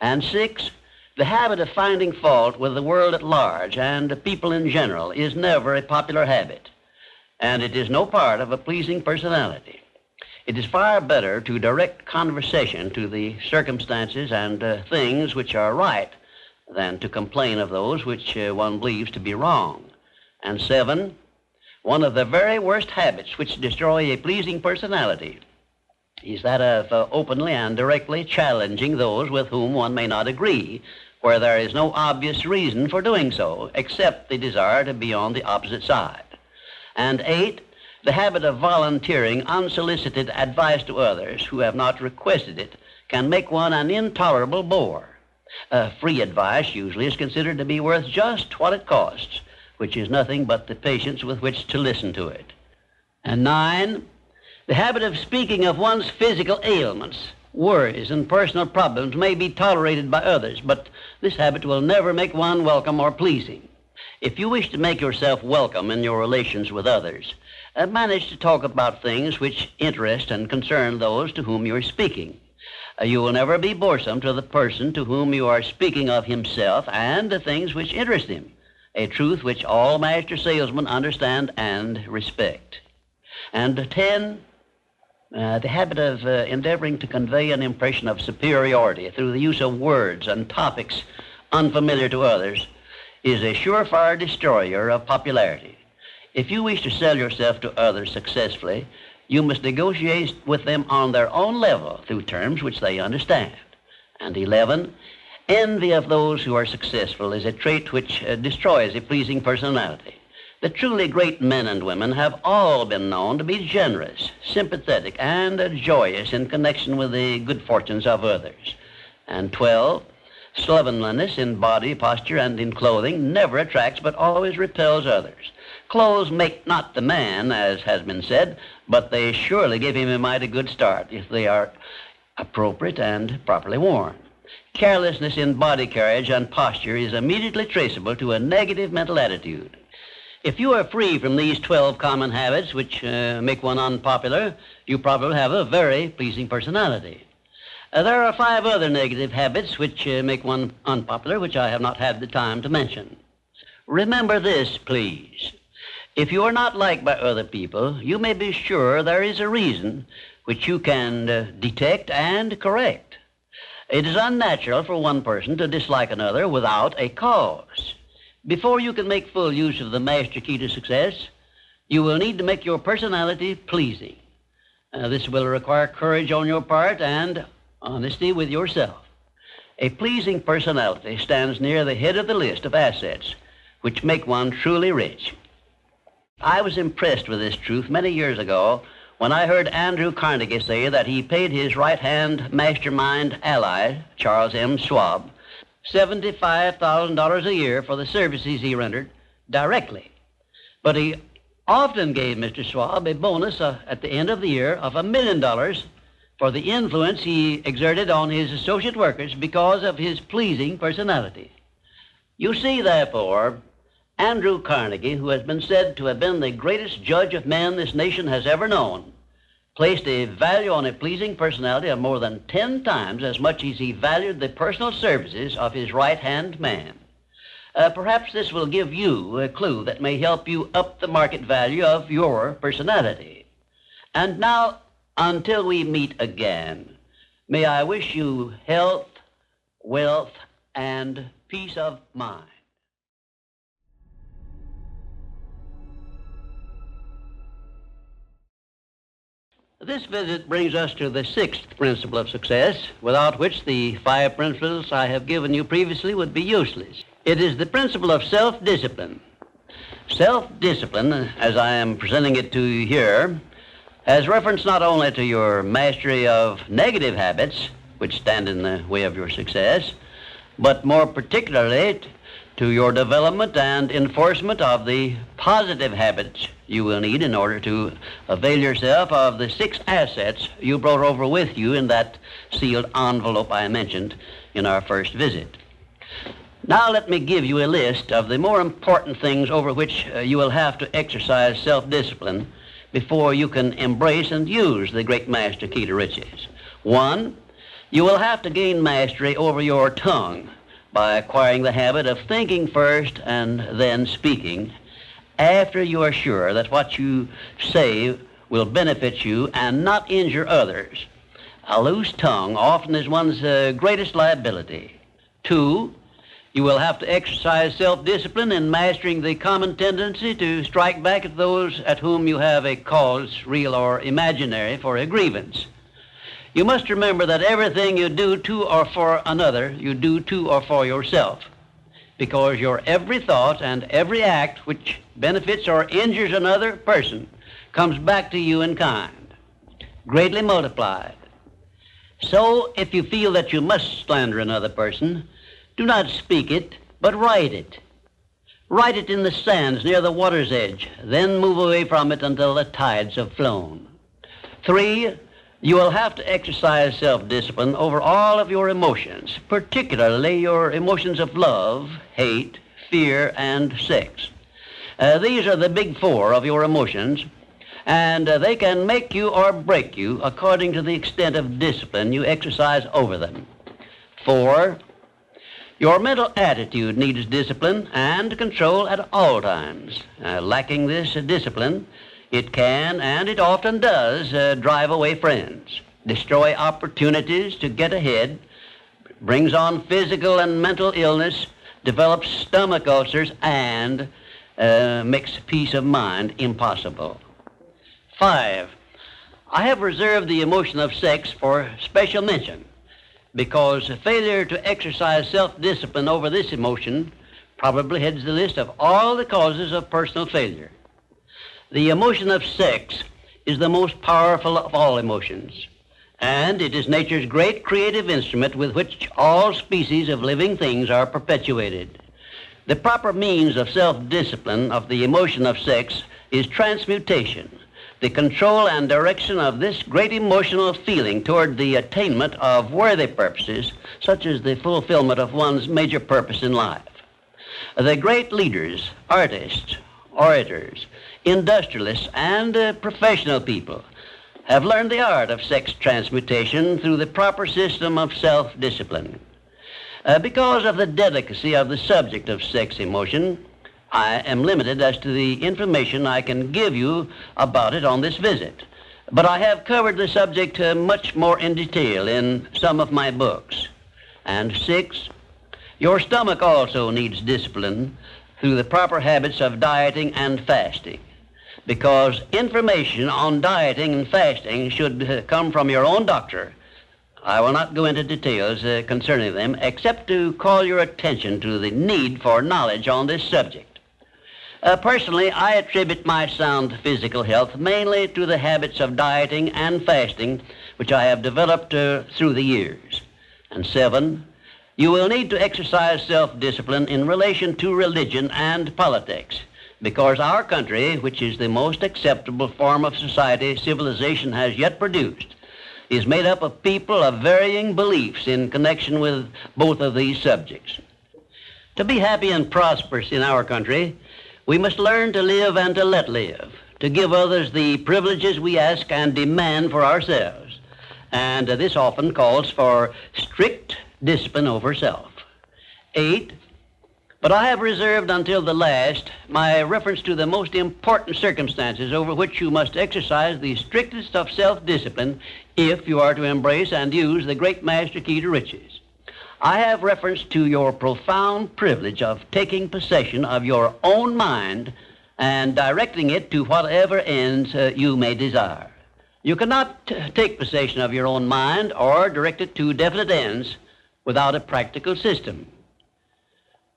And 6, the habit of finding fault with the world at large and people in general is never a popular habit, and it is no part of a pleasing personality. It is far better to direct conversation to the circumstances and things which are right than to complain of those which one believes to be wrong. And 7, one of the very worst habits which destroy a pleasing personality is that of openly and directly challenging those with whom one may not agree, where there is no obvious reason for doing so, except the desire to be on the opposite side. And 8, the habit of volunteering unsolicited advice to others who have not requested it can make one an intolerable bore. Free advice usually is considered to be worth just what it costs, which is nothing but the patience with which to listen to it. And 9, the habit of speaking of one's physical ailments, worries, and personal problems may be tolerated by others, but this habit will never make one welcome or pleasing. If you wish to make yourself welcome in your relations with others, manage to talk about things which interest and concern those to whom you are speaking. You will never be boresome to the person to whom you are speaking of himself and the things which interest him, a truth which all master salesmen understand and respect. And 10, the habit of endeavoring to convey an impression of superiority through the use of words and topics unfamiliar to others, is a surefire destroyer of popularity. If you wish to sell yourself to others successfully, you must negotiate with them on their own level through terms which they understand. And 11, envy of those who are successful is a trait which destroys a pleasing personality. The truly great men and women have all been known to be generous, sympathetic, and joyous in connection with the good fortunes of others. And 12, slovenliness in body, posture, and in clothing never attracts but always repels others. Clothes make not the man, as has been said, but they surely give him a mighty good start if they are appropriate and properly worn. Carelessness in body carriage and posture is immediately traceable to a negative mental attitude. If you are free from these 12 common habits which make one unpopular, you probably have a very pleasing personality. There are 5 other negative habits which make one unpopular, which I have not had the time to mention. Remember this, please. If you are not liked by other people, you may be sure there is a reason which you can detect and correct. It is unnatural for one person to dislike another without a cause. Before you can make full use of the master key to success, you will need to make your personality pleasing. This will require courage on your part and honesty with yourself. A pleasing personality stands near the head of the list of assets which make one truly rich. I was impressed with this truth many years ago when I heard Andrew Carnegie say that he paid his right-hand mastermind ally, Charles M. Schwab, $75,000 a year for the services he rendered directly. But he often gave Mr. Schwab a bonus at the end of the year of $1 million for the influence he exerted on his associate workers because of his pleasing personality. You see, therefore, Andrew Carnegie, who has been said to have been the greatest judge of men this nation has ever known, placed a value on a pleasing personality of more than 10 times as much as he valued the personal services of his right-hand man. Perhaps this will give you a clue that may help you up the market value of your personality. And now, until we meet again, may I wish you health, wealth, and peace of mind. This visit brings us to the 6th principle of success, without which the 5 principles I have given you previously would be useless. It is the principle of self-discipline. Self-discipline, as I am presenting it to you here, has reference not only to your mastery of negative habits, which stand in the way of your success, but more particularly to your development and enforcement of the positive habits you will need in order to avail yourself of the 6 assets you brought over with you in that sealed envelope I mentioned in our first visit. Now let me give you a list of the more important things over which you will have to exercise self-discipline before you can embrace and use the great master key to riches. 1, you will have to gain mastery over your tongue by acquiring the habit of thinking first and then speaking after you are sure that what you say will benefit you and not injure others. A loose tongue often is one's greatest liability. 2, you will have to exercise self-discipline in mastering the common tendency to strike back at those at whom you have a cause, real or imaginary, for a grievance. You must remember that everything you do to or for another, you do to or for yourself, because your every thought and every act which benefits or injures another person comes back to you in kind, greatly multiplied. So, if you feel that you must slander another person, do not speak it, but write it. Write it in the sands near the water's edge, then move away from it until the tides have flown. 3, you will have to exercise self-discipline over all of your emotions, particularly your emotions of love, hate, fear, and sex. These are the big 4 of your emotions, and they can make you or break you according to the extent of discipline you exercise over them. 4, your mental attitude needs discipline and control at all times. Lacking this discipline, it can, and it often does, drive away friends, destroy opportunities to get ahead, brings on physical and mental illness, develops stomach ulcers, and makes peace of mind impossible. 5, I have reserved the emotion of sex for special mention because failure to exercise self-discipline over this emotion probably heads the list of all the causes of personal failure. The emotion of sex is the most powerful of all emotions, and it is nature's great creative instrument with which all species of living things are perpetuated. The proper means of self-discipline of the emotion of sex is transmutation, the control and direction of this great emotional feeling toward the attainment of worthy purposes, such as the fulfillment of one's major purpose in life. The great leaders, artists, orators, industrialists, and professional people have learned the art of sex transmutation through the proper system of self-discipline. Because of the delicacy of the subject of sex emotion, I am limited as to the information I can give you about it on this visit. But I have covered the subject much more in detail in some of my books. And 6, your stomach also needs discipline through the proper habits of dieting and fasting, because information on dieting and fasting should come from your own doctor. I will not go into details concerning them, except to call your attention to the need for knowledge on this subject. Personally, I attribute my sound physical health mainly to the habits of dieting and fasting, which I have developed through the years. And 7, you will need to exercise self-discipline in relation to religion and politics, because our country, which is the most acceptable form of society civilization has yet produced, is made up of people of varying beliefs in connection with both of these subjects. To be happy and prosperous in our country, we must learn to live and to let live, to give others the privileges we ask and demand for ourselves. And this often calls for strict discipline over self. 8, but I have reserved until the last my reference to the most important circumstances over which you must exercise the strictest of self-discipline if you are to embrace and use the great master key to riches. I have reference to your profound privilege of taking possession of your own mind and directing it to whatever ends you may desire. You cannot take possession of your own mind or direct it to definite ends without a practical system.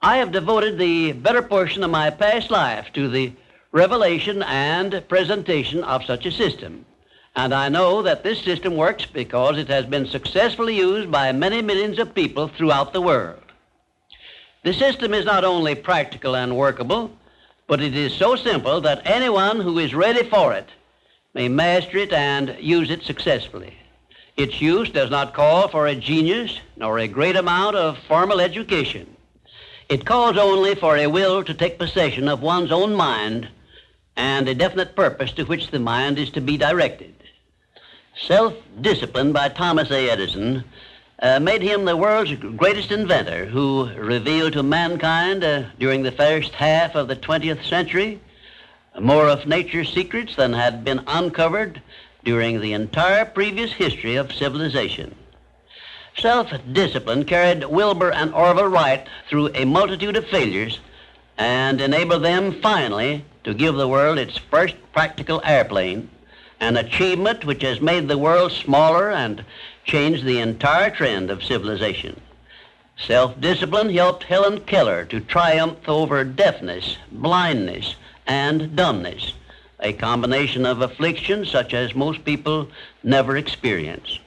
I have devoted the better portion of my past life to the revelation and presentation of such a system. And I know that this system works because it has been successfully used by many millions of people throughout the world. The system is not only practical and workable, but it is so simple that anyone who is ready for it may master it and use it successfully. Its use does not call for a genius nor a great amount of formal education. It calls only for a will to take possession of one's own mind and a definite purpose to which the mind is to be directed. Self-discipline by Thomas A. Edison made him the world's greatest inventor, who revealed to mankind during the first half of the 20th century more of nature's secrets than had been uncovered during the entire previous history of civilization. Self-discipline carried Wilbur and Orville Wright through a multitude of failures and enabled them finally to give the world its first practical airplane, an achievement which has made the world smaller and changed the entire trend of civilization. Self-discipline helped Helen Keller to triumph over deafness, blindness, and dumbness, a combination of afflictions such as most people never experience.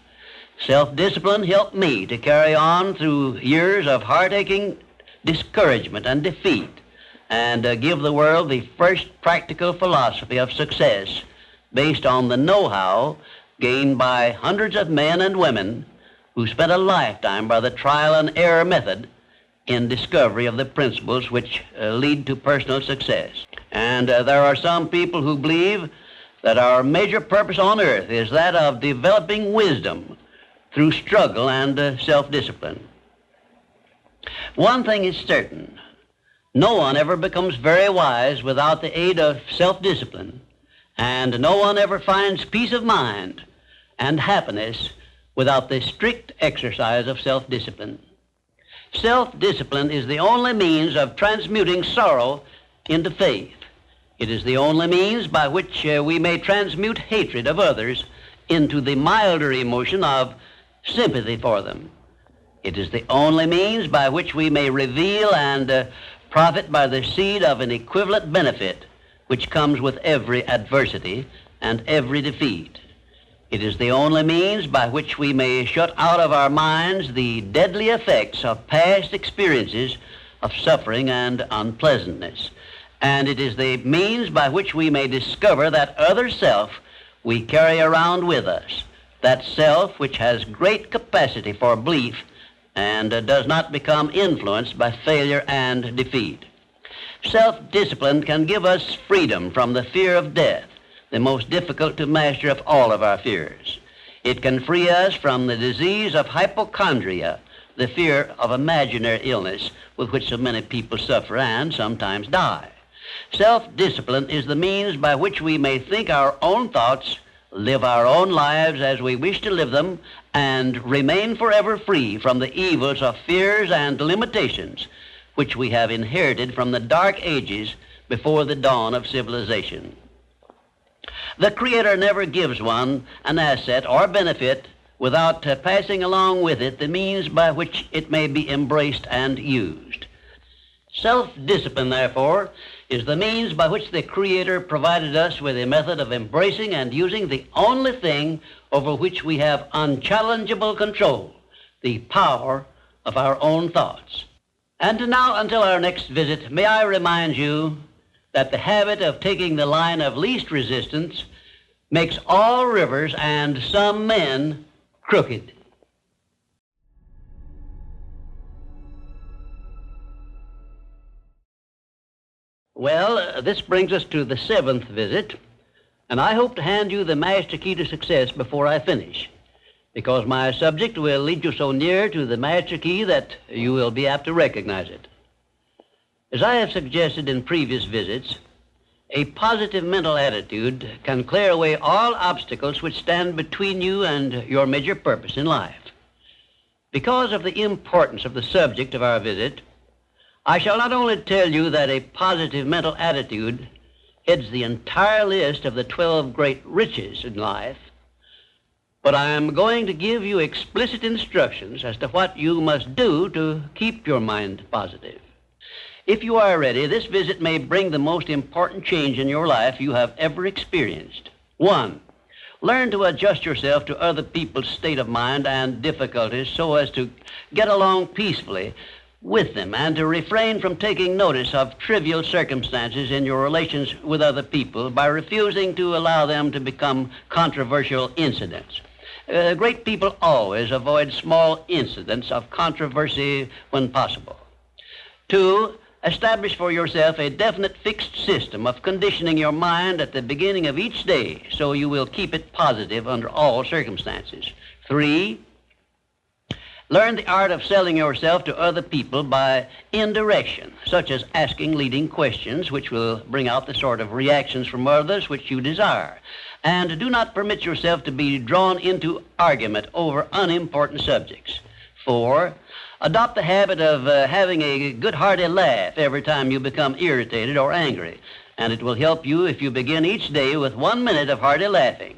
Self-discipline helped me to carry on through years of heart-aching discouragement and defeat and give the world the first practical philosophy of success based on the know-how gained by hundreds of men and women who spent a lifetime by the trial and error method in discovery of the principles which lead to personal success. And there are some people who believe that our major purpose on earth is that of developing wisdom through struggle and self-discipline. One thing is certain: no one ever becomes very wise without the aid of self-discipline, and no one ever finds peace of mind and happiness without the strict exercise of self-discipline. Self-discipline is the only means of transmuting sorrow into faith. It is the only means by which we may transmute hatred of others into the milder emotion of sympathy for them. It is the only means by which we may reveal and profit by the seed of an equivalent benefit which comes with every adversity and every defeat. It is the only means by which we may shut out of our minds the deadly effects of past experiences of suffering and unpleasantness. And it is the means by which we may discover that other self we carry around with us, that self which has great capacity for belief and does not become influenced by failure and defeat. Self-discipline can give us freedom from the fear of death, the most difficult to master of all of our fears. It can free us from the disease of hypochondria, the fear of imaginary illness with which so many people suffer and sometimes die. Self-discipline is the means by which we may think our own thoughts, live our own lives as we wish to live them, and remain forever free from the evils of fears and limitations which we have inherited from the dark ages before the dawn of civilization. The Creator never gives one an asset or benefit without passing along with it the means by which it may be embraced and used. Self-discipline, therefore, is the means by which the Creator provided us with a method of embracing and using the only thing over which we have unchallengeable control, the power of our own thoughts. And now, until our next visit, may I remind you that the habit of taking the line of least resistance makes all rivers and some men crooked. Well, this brings us to the 7th visit, and I hope to hand you the master key to success before I finish, because my subject will lead you so near to the master key that you will be apt to recognize it. As I have suggested in previous visits, a positive mental attitude can clear away all obstacles which stand between you and your major purpose in life. Because of the importance of the subject of our visit, I shall not only tell you that a positive mental attitude heads the entire list of the 12 great riches in life, but I am going to give you explicit instructions as to what you must do to keep your mind positive. If you are ready, this visit may bring the most important change in your life you have ever experienced. 1. Learn to adjust yourself to other people's state of mind and difficulties so as to get along peacefully with them and to refrain from taking notice of trivial circumstances in your relations with other people by refusing to allow them to become controversial incidents. Great people always avoid small incidents of controversy when possible. 2. Establish for yourself a definite fixed system of conditioning your mind at the beginning of each day so you will keep it positive under all circumstances. 3. Learn the art of selling yourself to other people by indirection, such as asking leading questions which will bring out the sort of reactions from others which you desire. And do not permit yourself to be drawn into argument over unimportant subjects. 4. Adopt the habit of having a good hearty laugh every time you become irritated or angry, and it will help you if you begin each day with 1 minute of hearty laughing.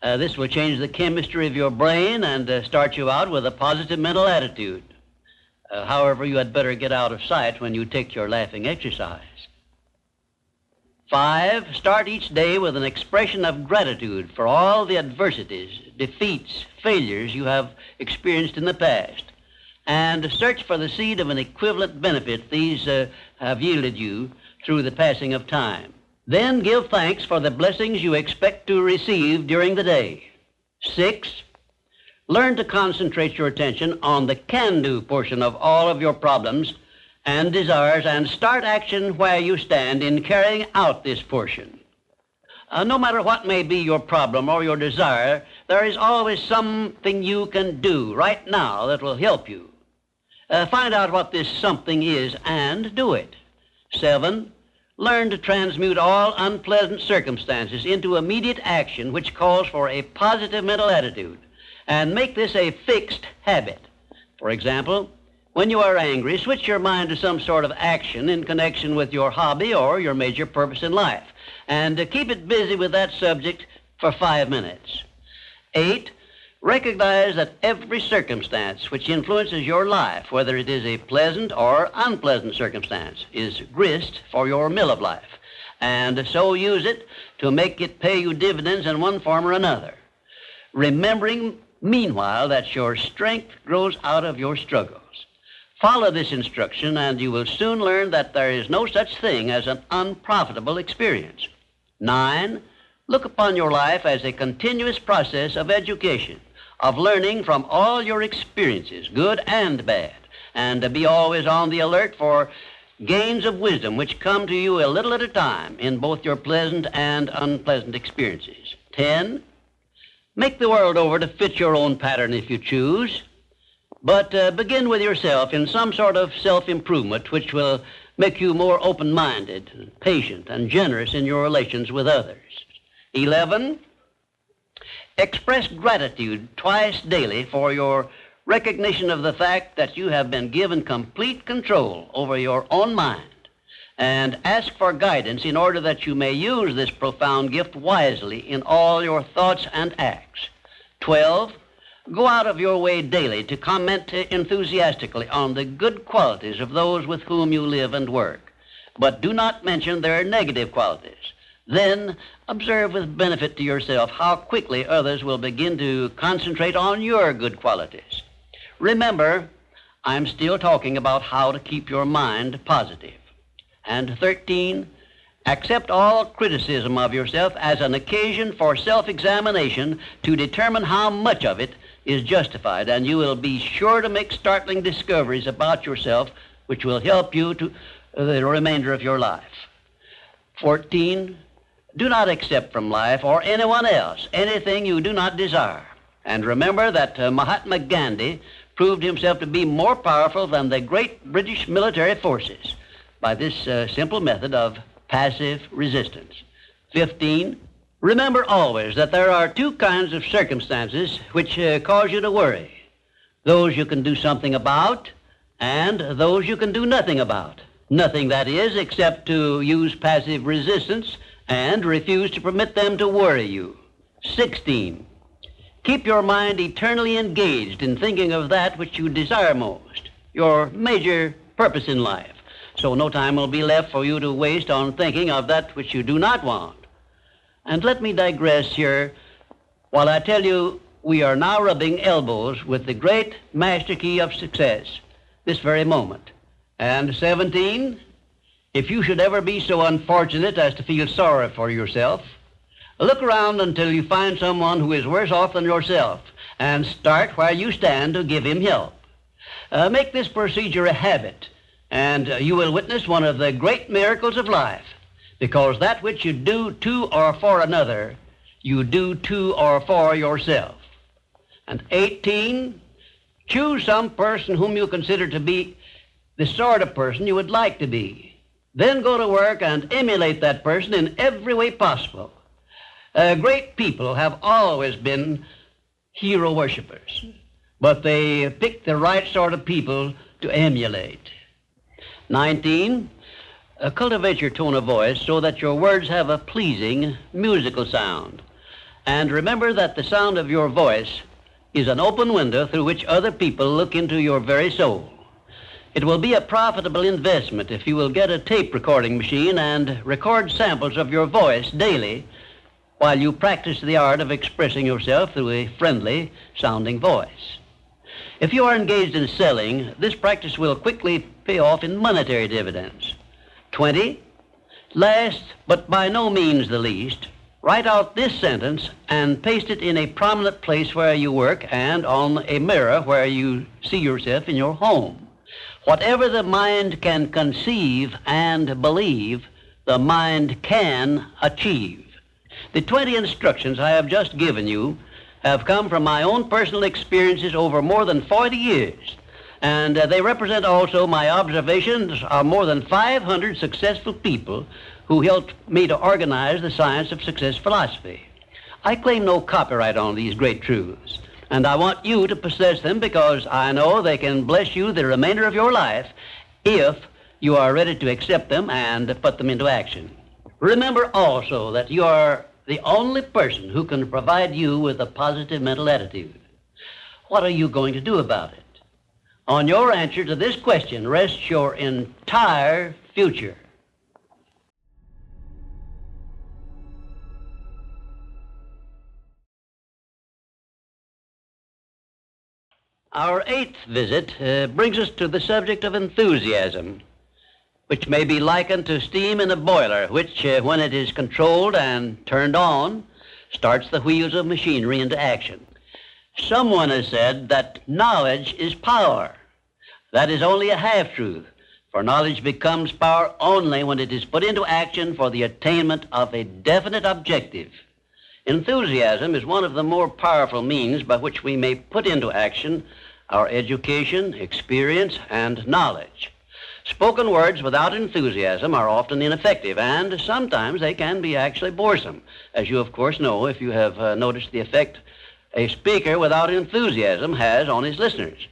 This will change the chemistry of your brain and start you out with a positive mental attitude. However, you had better get out of sight when you take your laughing exercise. 5. Start each day with an expression of gratitude for all the adversities, defeats, failures you have experienced in the past, and search for the seed of an equivalent benefit these have yielded you through the passing of time. Then give thanks for the blessings you expect to receive during the day. 6. Learn to concentrate your attention on the can-do portion of all of your problems and desires and start action where you stand in carrying out this portion. No matter what may be your problem or your desire, there is always something you can do right now that will help you. Find out what this something is and do it. 7. Learn to transmute all unpleasant circumstances into immediate action which calls for a positive mental attitude, and make this a fixed habit. For example, When you are angry, switch your mind to some sort of action in connection with your hobby or your major purpose in life, and keep it busy with that subject for 5 minutes. 8, recognize that every circumstance which influences your life, whether it is a pleasant or unpleasant circumstance, is grist for your mill of life, and so use it to make it pay you dividends in one form or another, remembering meanwhile that your strength grows out of your struggles. Follow this instruction, and you will soon learn that there is no such thing as an unprofitable experience. 9, look upon your life as a continuous process of education, of learning from all your experiences, good and bad, and be always on the alert for gains of wisdom which come to you a little at a time in both your pleasant and unpleasant experiences. 10, make the world over to fit your own pattern if you choose, but begin with yourself in some sort of self-improvement which will make you more open-minded, patient, and generous in your relations with others. 11, express gratitude twice daily for your recognition of the fact that you have been given complete control over your own mind, and ask for guidance in order that you may use this profound gift wisely in all your thoughts and acts. 12, go out of your way daily to comment enthusiastically on the good qualities of those with whom you live and work, but do not mention their negative qualities. Then observe with benefit to yourself how quickly others will begin to concentrate on your good qualities. Remember, I'm still talking about how to keep your mind positive. And 13, accept all criticism of yourself as an occasion for self-examination to determine how much of it is justified, and you will be sure to make startling discoveries about yourself which will help you to the remainder of your life. 14, do not accept from life or anyone else anything you do not desire. And remember that Mahatma Gandhi proved himself to be more powerful than the great British military forces by this simple method of passive resistance. 15, remember always that there are two kinds of circumstances which cause you to worry. Those you can do something about, and those you can do nothing about. Nothing, that is, except to use passive resistance and refuse to permit them to worry you. 16, keep your mind eternally engaged in thinking of that which you desire most, your major purpose in life, so no time will be left for you to waste on thinking of that which you do not want. And let me digress here while I tell you we are now rubbing elbows with the great master key of success this very moment. And 17, if you should ever be so unfortunate as to feel sorry for yourself, look around until you find someone who is worse off than yourself, and start where you stand to give him help. Make this procedure a habit, and you will witness one of the great miracles of life, because that which you do to or for another, you do to or for yourself. And 18, choose some person whom you consider to be the sort of person you would like to be. Then go to work and emulate that person in every way possible. Great people have always been hero worshipers, but they pick the right sort of people to emulate. 19, cultivate your tone of voice so that your words have a pleasing musical sound. And remember that the sound of your voice is an open window through which other people look into your very soul. It will be a profitable investment if you will get a tape recording machine and record samples of your voice daily while you practice the art of expressing yourself through a friendly sounding voice. If you are engaged in selling, this practice will quickly pay off in monetary dividends. 20, last but by no means the least, write out this sentence and paste it in a prominent place where you work and on a mirror where you see yourself in your home. Whatever the mind can conceive and believe, the mind can achieve. The 20 instructions I have just given you have come from my own personal experiences over more than 40 years, and they represent also my observations of more than 500 successful people who helped me to organize the Science of Success philosophy. I claim no copyright on these great truths. And I want you to possess them because I know they can bless you the remainder of your life if you are ready to accept them and put them into action. Remember also that you are the only person who can provide you with a positive mental attitude. What are you going to do about it? On your answer to this question rests your entire future. Our eighth visit brings us to the subject of enthusiasm, which may be likened to steam in a boiler, which, when it is controlled and turned on, starts the wheels of machinery into action. Someone has said that knowledge is power. That is only a half-truth, for knowledge becomes power only when it is put into action for the attainment of a definite objective. Enthusiasm is one of the more powerful means by which we may put into action our education, experience, and knowledge. Spoken words without enthusiasm are often ineffective, and sometimes they can be actually boresome, as you of course know if you have noticed the effect a speaker without enthusiasm has on his listeners.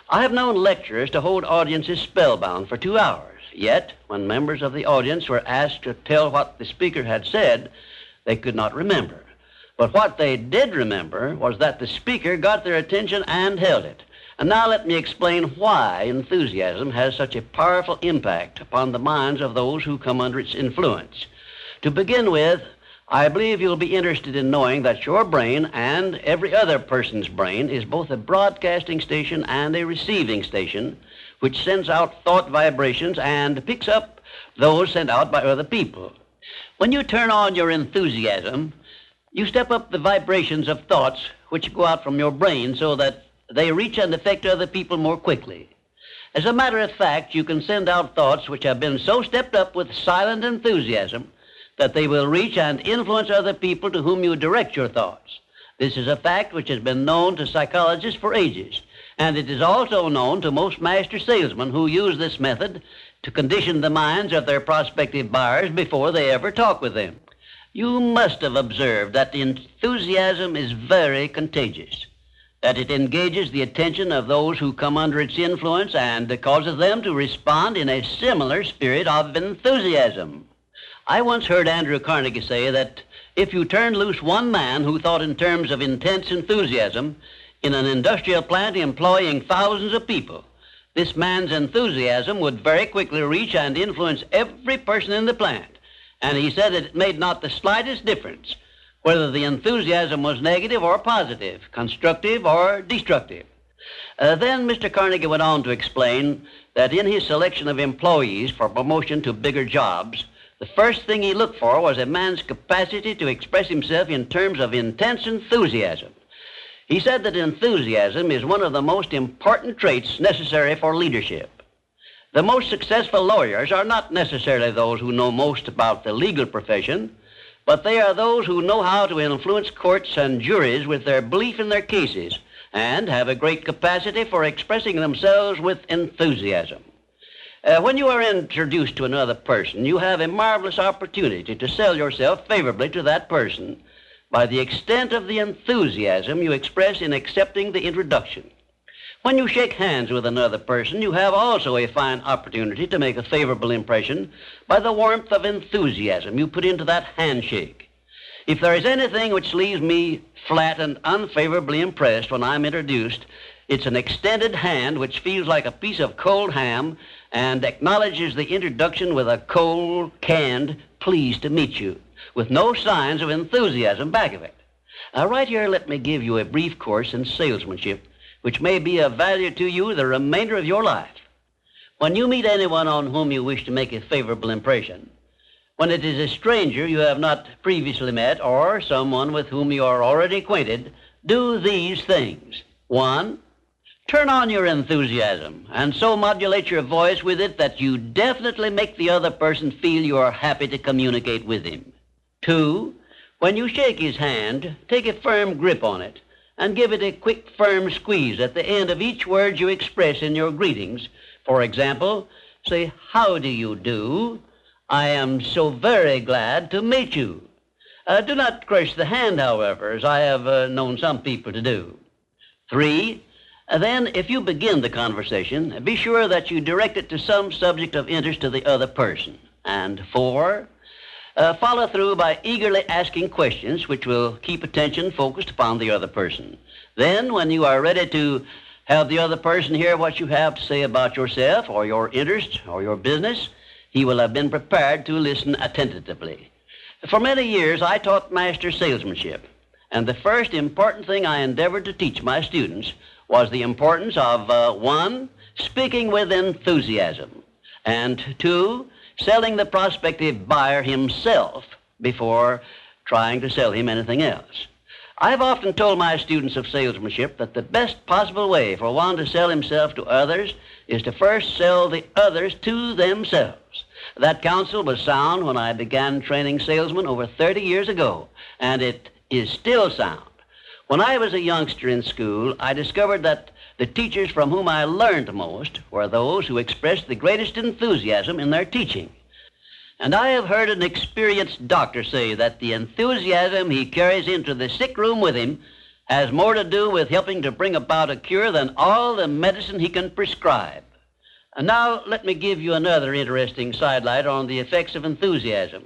I have known lecturers to hold audiences spellbound for 2 hours, yet when members of the audience were asked to tell what the speaker had said, they could not remember. But what they did remember was that the speaker got their attention and held it. And now let me explain why enthusiasm has such a powerful impact upon the minds of those who come under its influence. To begin with, I believe you'll be interested in knowing that your brain and every other person's brain is both a broadcasting station and a receiving station, which sends out thought vibrations and picks up those sent out by other people. When you turn on your enthusiasm, you step up the vibrations of thoughts which go out from your brain so that they reach and affect other people more quickly. As a matter of fact, you can send out thoughts which have been so stepped up with silent enthusiasm that they will reach and influence other people to whom you direct your thoughts. This is a fact which has been known to psychologists for ages, and it is also known to most master salesmen who use this method to condition the minds of their prospective buyers before they ever talk with them. You must have observed that enthusiasm is very contagious, that it engages the attention of those who come under its influence and causes them to respond in a similar spirit of enthusiasm. I once heard Andrew Carnegie say that if you turned loose one man who thought in terms of intense enthusiasm in an industrial plant employing thousands of people, this man's enthusiasm would very quickly reach and influence every person in the plant. And he said that it made not the slightest difference whether the enthusiasm was negative or positive, constructive or destructive. Then Mr. Carnegie went on to explain that in his selection of employees for promotion to bigger jobs, the first thing he looked for was a man's capacity to express himself in terms of intense enthusiasm. He said that enthusiasm is one of the most important traits necessary for leadership. The most successful lawyers are not necessarily those who know most about the legal profession, but they are those who know how to influence courts and juries with their belief in their cases and have a great capacity for expressing themselves with enthusiasm. When you are introduced to another person, you have a marvelous opportunity to sell yourself favorably to that person by the extent of the enthusiasm you express in accepting the introduction. When you shake hands with another person, you have also a fine opportunity to make a favorable impression by the warmth of enthusiasm you put into that handshake. If there is anything which leaves me flat and unfavorably impressed when I'm introduced, it's an extended hand which feels like a piece of cold ham and acknowledges the introduction with a cold, canned, pleased to meet you, with no signs of enthusiasm back of it. Right here, let me give you a brief course in salesmanship, which may be of value to you the remainder of your life. When you meet anyone on whom you wish to make a favorable impression, when it is a stranger you have not previously met or someone with whom you are already acquainted, do these things. 1, turn on your enthusiasm and so modulate your voice with it that you definitely make the other person feel you are happy to communicate with him. 2, when you shake his hand, take a firm grip on it and give it a quick, firm squeeze at the end of each word you express in your greetings. For example, say, "How do you do? I am so very glad to meet you." Do not crush the hand, however, as I have known some people to do. 3, then if you begin the conversation, be sure that you direct it to some subject of interest to the other person. And 4, follow through by eagerly asking questions which will keep attention focused upon the other person. Then, when you are ready to have the other person hear what you have to say about yourself or your interest or your business, he will have been prepared to listen attentively. For many years, I taught master salesmanship, and the first important thing I endeavored to teach my students was the importance of 1, speaking with enthusiasm, and 2, selling the prospective buyer himself before trying to sell him anything else. I've often told my students of salesmanship that the best possible way for one to sell himself to others is to first sell the others to themselves. That counsel was sound when I began training salesmen over 30 years ago, and it is still sound. When I was a youngster in school, I discovered that the teachers from whom I learned most were those who expressed the greatest enthusiasm in their teaching. And I have heard an experienced doctor say that the enthusiasm he carries into the sick room with him has more to do with helping to bring about a cure than all the medicine he can prescribe. And now let me give you another interesting sidelight on the effects of enthusiasm.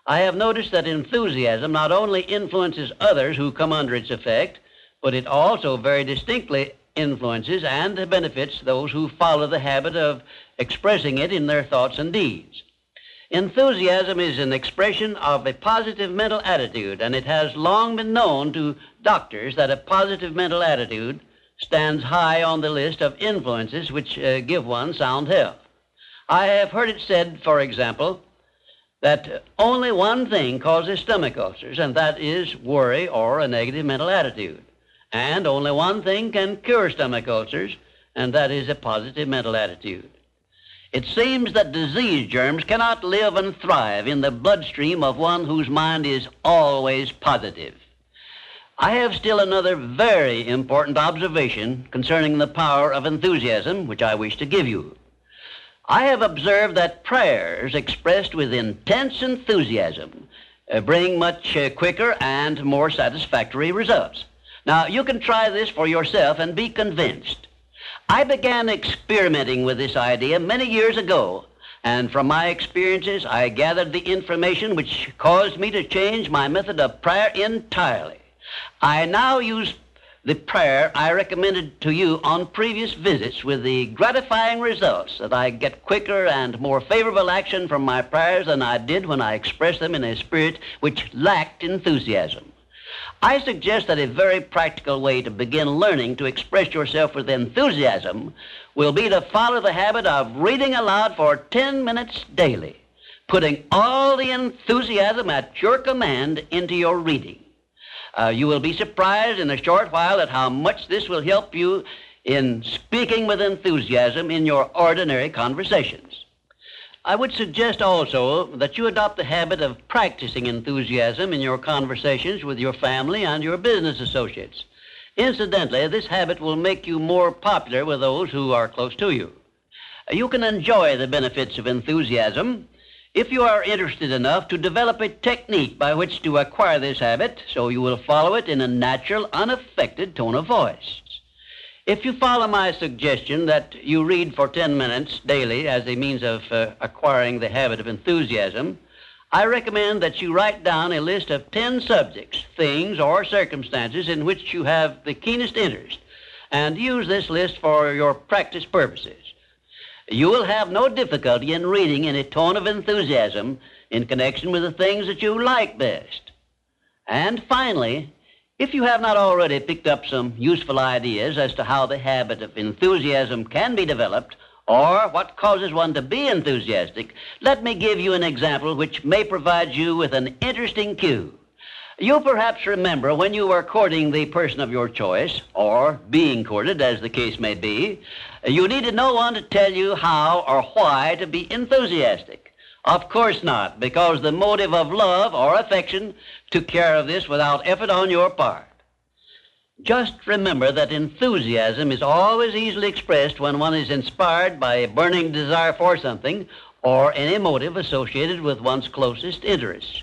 I have noticed that enthusiasm not only influences others who come under its effect, but it also very distinctly influences and benefits those who follow the habit of expressing it in their thoughts and deeds. Enthusiasm is an expression of a positive mental attitude, and it has long been known to doctors that a positive mental attitude stands high on the list of influences which give one sound health. I have heard it said, for example, that only one thing causes stomach ulcers, and that is worry or a negative mental attitude. And only one thing can cure stomach ulcers, and that is a positive mental attitude. It seems that disease germs cannot live and thrive in the bloodstream of one whose mind is always positive. I have still another very important observation concerning the power of enthusiasm, which I wish to give you. I have observed that prayers expressed with intense enthusiasm bring much quicker and more satisfactory results. Now, you can try this for yourself and be convinced. I began experimenting with this idea many years ago, and from my experiences, I gathered the information which caused me to change my method of prayer entirely. I now use the prayer I recommended to you on previous visits with the gratifying results that I get quicker and more favorable action from my prayers than I did when I expressed them in a spirit which lacked enthusiasm. I suggest that a very practical way to begin learning to express yourself with enthusiasm will be to follow the habit of reading aloud for 10 minutes daily, putting all the enthusiasm at your command into your reading. You will be surprised in a short while at how much this will help you in speaking with enthusiasm in your ordinary conversations. I would suggest also that you adopt the habit of practicing enthusiasm in your conversations with your family and your business associates. Incidentally, this habit will make you more popular with those who are close to you. You can enjoy the benefits of enthusiasm if you are interested enough to develop a technique by which to acquire this habit, so you will follow it in a natural, unaffected tone of voice. If you follow my suggestion that you read for 10 minutes daily as a means of acquiring the habit of enthusiasm, I recommend that you write down a list of 10 subjects, things, or circumstances in which you have the keenest interest, and use this list for your practice purposes. You will have no difficulty in reading in a tone of enthusiasm in connection with the things that you like best. And finally, if you have not already picked up some useful ideas as to how the habit of enthusiasm can be developed or what causes one to be enthusiastic, let me give you an example which may provide you with an interesting cue. You perhaps remember when you were courting the person of your choice, or being courted as the case may be, you needed no one to tell you how or why to be enthusiastic. Of course not, because the motive of love or affection took care of this without effort on your part. Just remember that enthusiasm is always easily expressed when one is inspired by a burning desire for something or any motive associated with one's closest interests.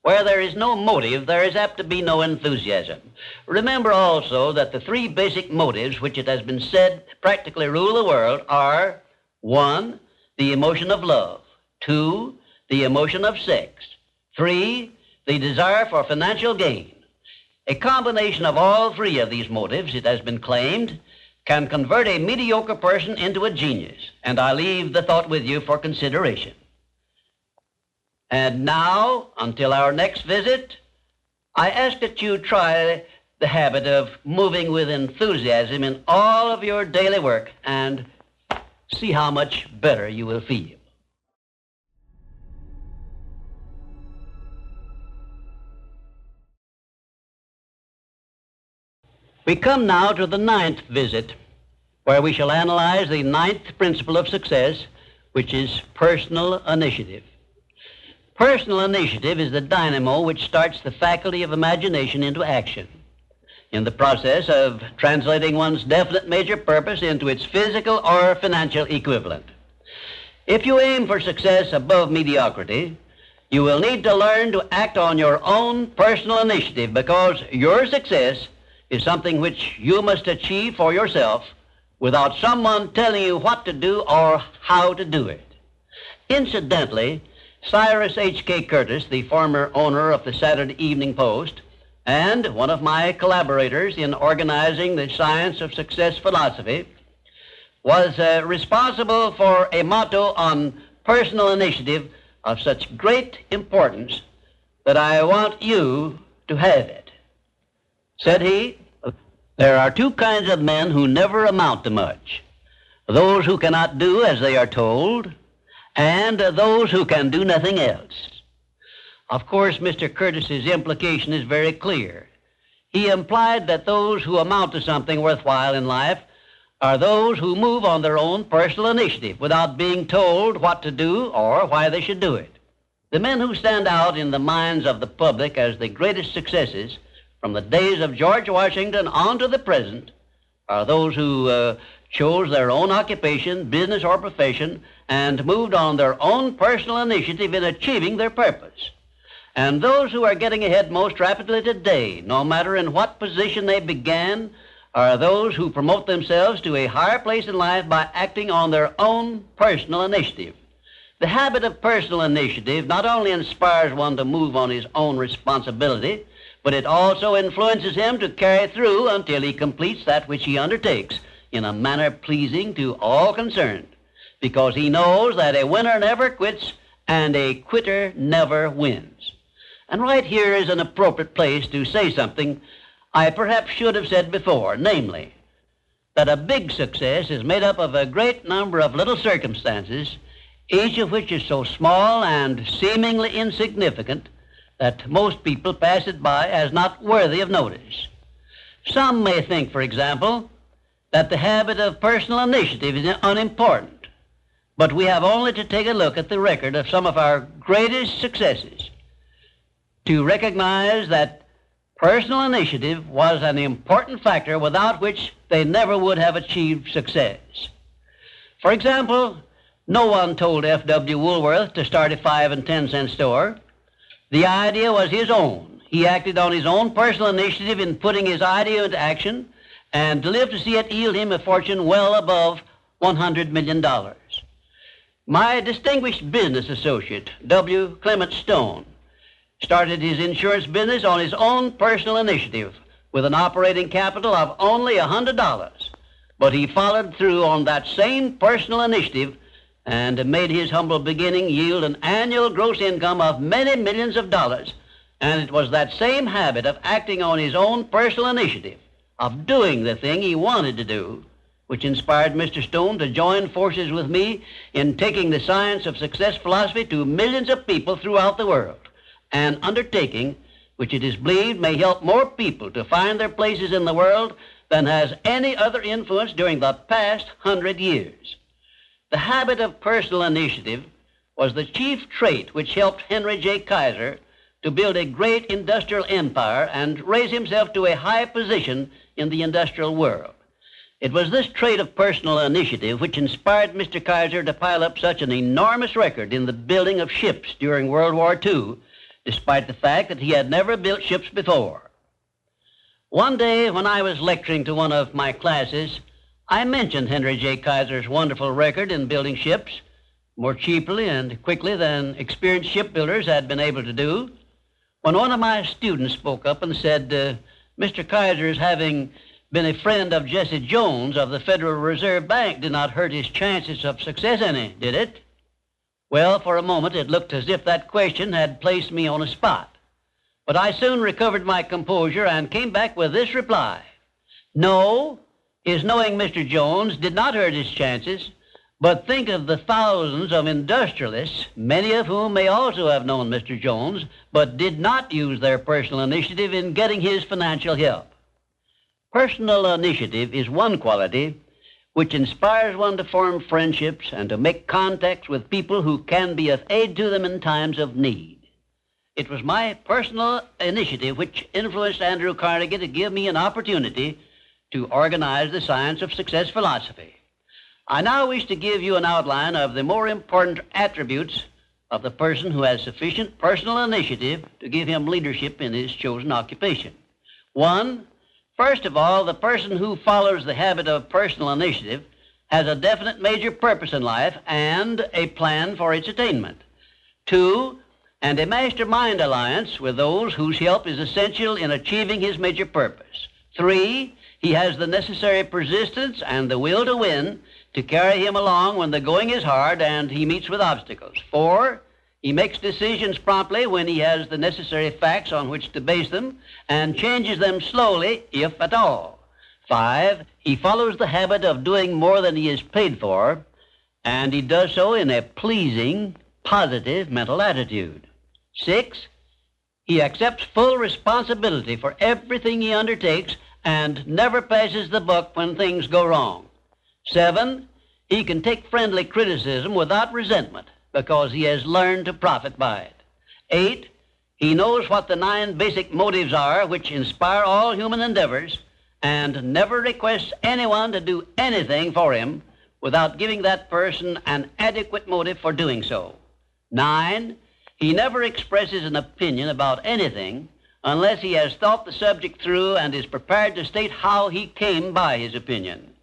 Where there is no motive, there is apt to be no enthusiasm. Remember also that the three basic motives, which it has been said practically rule the world, are 1, the emotion of love, 2, the emotion of sex, 3, the desire for financial gain. A combination of all three of these motives, it has been claimed, can convert a mediocre person into a genius, and I leave the thought with you for consideration. And now, until our next visit, I ask that you try the habit of moving with enthusiasm in all of your daily work and see how much better you will feel. We come now to the 9th visit, where we shall analyze the 9th principle of success, which is personal initiative. Personal initiative is the dynamo which starts the faculty of imagination into action in the process of translating one's definite major purpose into its physical or financial equivalent. If you aim for success above mediocrity, you will need to learn to act on your own personal initiative, because your success is something which you must achieve for yourself without someone telling you what to do or how to do it. Incidentally, Cyrus H.K. Curtis, the former owner of the Saturday Evening Post and one of my collaborators in organizing the Science of Success philosophy, was responsible for a motto on personal initiative of such great importance that I want you to have it. Said he, "There are two kinds of men who never amount to much: those who cannot do as they are told, and those who can do nothing else." Of course, Mr. Curtis's implication is very clear. He implied that those who amount to something worthwhile in life are those who move on their own personal initiative without being told what to do or why they should do it. The men who stand out in the minds of the public as the greatest successes from the days of George Washington on to the present are those who chose their own occupation, business, or profession, and moved on their own personal initiative in achieving their purpose. And those who are getting ahead most rapidly today, no matter in what position they began, are those who promote themselves to a higher place in life by acting on their own personal initiative. The habit of personal initiative not only inspires one to move on his own responsibility, but it also influences him to carry through until he completes that which he undertakes in a manner pleasing to all concerned, because he knows that a winner never quits and a quitter never wins. And right here is an appropriate place to say something I perhaps should have said before, namely, that a big success is made up of a great number of little circumstances, each of which is so small and seemingly insignificant that most people pass it by as not worthy of notice. Some may think, for example, that the habit of personal initiative is unimportant, but we have only to take a look at the record of some of our greatest successes to recognize that personal initiative was an important factor without which they never would have achieved success. For example, no one told F.W. Woolworth to start a 5 and 10 cent store. The idea was his own. He acted on his own personal initiative in putting his idea into action and lived to see it yield him a fortune well above $100 million. My distinguished business associate, W. Clement Stone, started his insurance business on his own personal initiative with an operating capital of only $100. But he followed through on that same personal initiative and made his humble beginning yield an annual gross income of many millions of dollars. And it was that same habit of acting on his own personal initiative, of doing the thing he wanted to do, which inspired Mr. Stone to join forces with me in taking the Science of Success philosophy to millions of people throughout the world, an undertaking which it is believed may help more people to find their places in the world than has any other influence during the past 100 years. The habit of personal initiative was the chief trait which helped Henry J. Kaiser to build a great industrial empire and raise himself to a high position in the industrial world. It was this trait of personal initiative which inspired Mr. Kaiser to pile up such an enormous record in the building of ships during World War II despite the fact that he had never built ships before. One day when I was lecturing to one of my classes, I mentioned Henry J. Kaiser's wonderful record in building ships more cheaply and quickly than experienced shipbuilders had been able to do, when one of my students spoke up and said, Mr. Kaiser's having been a friend of Jesse Jones of the Federal Reserve Bank did not hurt his chances of success any, did it? Well, for a moment it looked as if that question had placed me on a spot. But I soon recovered my composure and came back with this reply. No, his knowing Mr. Jones did not hurt his chances, but think of the thousands of industrialists, many of whom may also have known Mr. Jones, but did not use their personal initiative in getting his financial help. Personal initiative is one quality which inspires one to form friendships and to make contacts with people who can be of aid to them in times of need. It was my personal initiative which influenced Andrew Carnegie to give me an opportunity to organize the Science of Success philosophy. I now wish to give you an outline of the more important attributes of the person who has sufficient personal initiative to give him leadership in his chosen occupation. 1, first of all, the person who follows the habit of personal initiative has a definite major purpose in life and a plan for its attainment. 2, and a mastermind alliance with those whose help is essential in achieving his major purpose. 3, he has the necessary persistence and the will to win to carry him along when the going is hard and he meets with obstacles. 4, he makes decisions promptly when he has the necessary facts on which to base them and changes them slowly, if at all. 5, he follows the habit of doing more than he is paid for, and he does so in a pleasing, positive mental attitude. 6, he accepts full responsibility for everything he undertakes and never passes the buck when things go wrong. 7, he can take friendly criticism without resentment because he has learned to profit by it. 8, he knows what the 9 basic motives are which inspire all human endeavors and never requests anyone to do anything for him without giving that person an adequate motive for doing so. 9, he never expresses an opinion about anything unless he has thought the subject through and is prepared to state how he came by his opinion.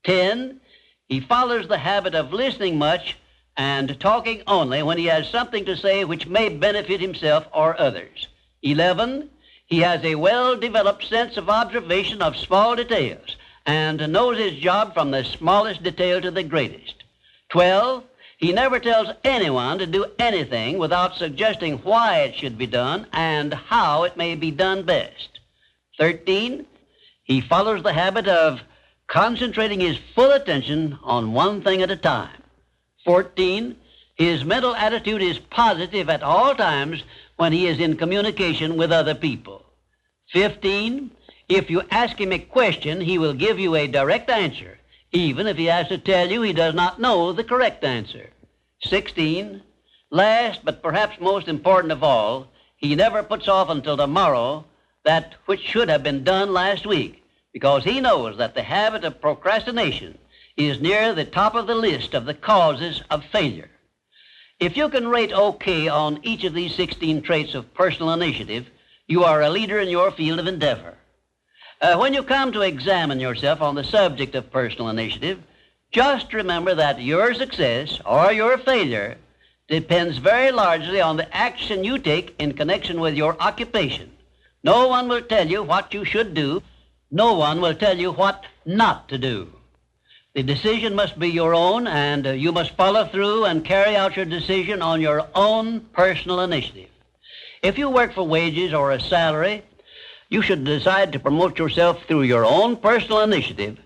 10, he follows the habit of listening much and talking only when he has something to say which may benefit himself or others. 11, he has a well-developed sense of observation of small details and knows his job from the smallest detail to the greatest. 12, he never tells anyone to do anything without suggesting why it should be done and how it may be done best. 13, he follows the habit of concentrating his full attention on one thing at a time. 14, his mental attitude is positive at all times when he is in communication with other people. 15, if you ask him a question, he will give you a direct answer, even if he has to tell you he does not know the correct answer. 16, last but perhaps most important of all, he never puts off until tomorrow that which should have been done last week, because he knows that the habit of procrastination is near the top of the list of the causes of failure. If you can rate OK on each of these 16 traits of personal initiative, you are a leader in your field of endeavor. When you come to examine yourself on the subject of personal initiative, just remember that your success or your failure depends very largely on the action you take in connection with your occupation. No one will tell you what you should do. No one will tell you what not to do. The decision must be your own, and you must follow through and carry out your decision on your own personal initiative. If you work for wages or a salary, you should decide to promote yourself through your own personal initiative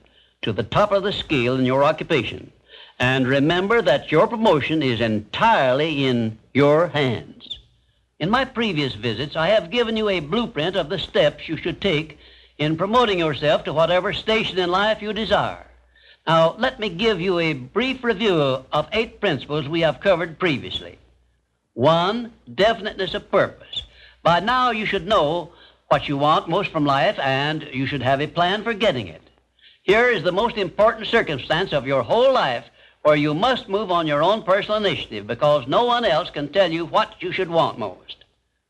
to the top of the scale in your occupation. And remember that your promotion is entirely in your hands. In my previous visits, I have given you a blueprint of the steps you should take in promoting yourself to whatever station in life you desire. Now, let me give you a brief review of 8 principles we have covered previously. 1, definiteness of purpose. By now, you should know what you want most from life, and you should have a plan for getting it. Here is the most important circumstance of your whole life where you must move on your own personal initiative because no one else can tell you what you should want most.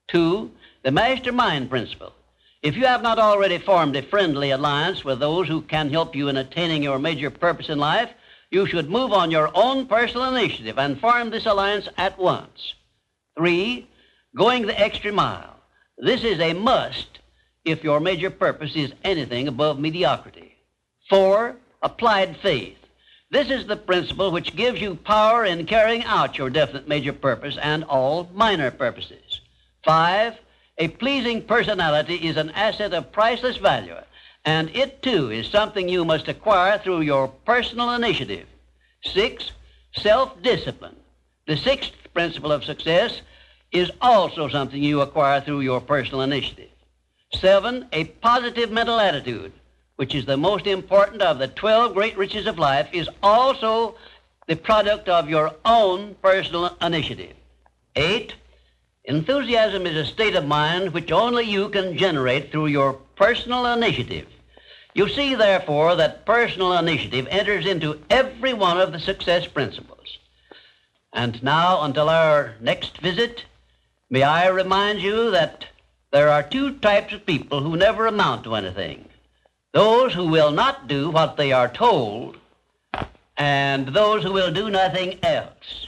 2, the mastermind principle. If you have not already formed a friendly alliance with those who can help you in attaining your major purpose in life, you should move on your own personal initiative and form this alliance at once. 3, going the extra mile. This is a must if your major purpose is anything above mediocrity. 4, applied faith. This is the principle which gives you power in carrying out your definite major purpose and all minor purposes. 5, a pleasing personality is an asset of priceless value, and it too is something you must acquire through your personal initiative. 6, self-discipline. The 6th principle of success is also something you acquire through your personal initiative. 7, a positive mental attitude, which is the most important of the 12 great riches of life, is also the product of your own personal initiative. 8, enthusiasm is a state of mind which only you can generate through your personal initiative. You see, therefore, that personal initiative enters into every one of the success principles. And now, until our next visit, may I remind you that there are 2 types of people who never amount to anything. Those who will not do what they are told, and those who will do nothing else.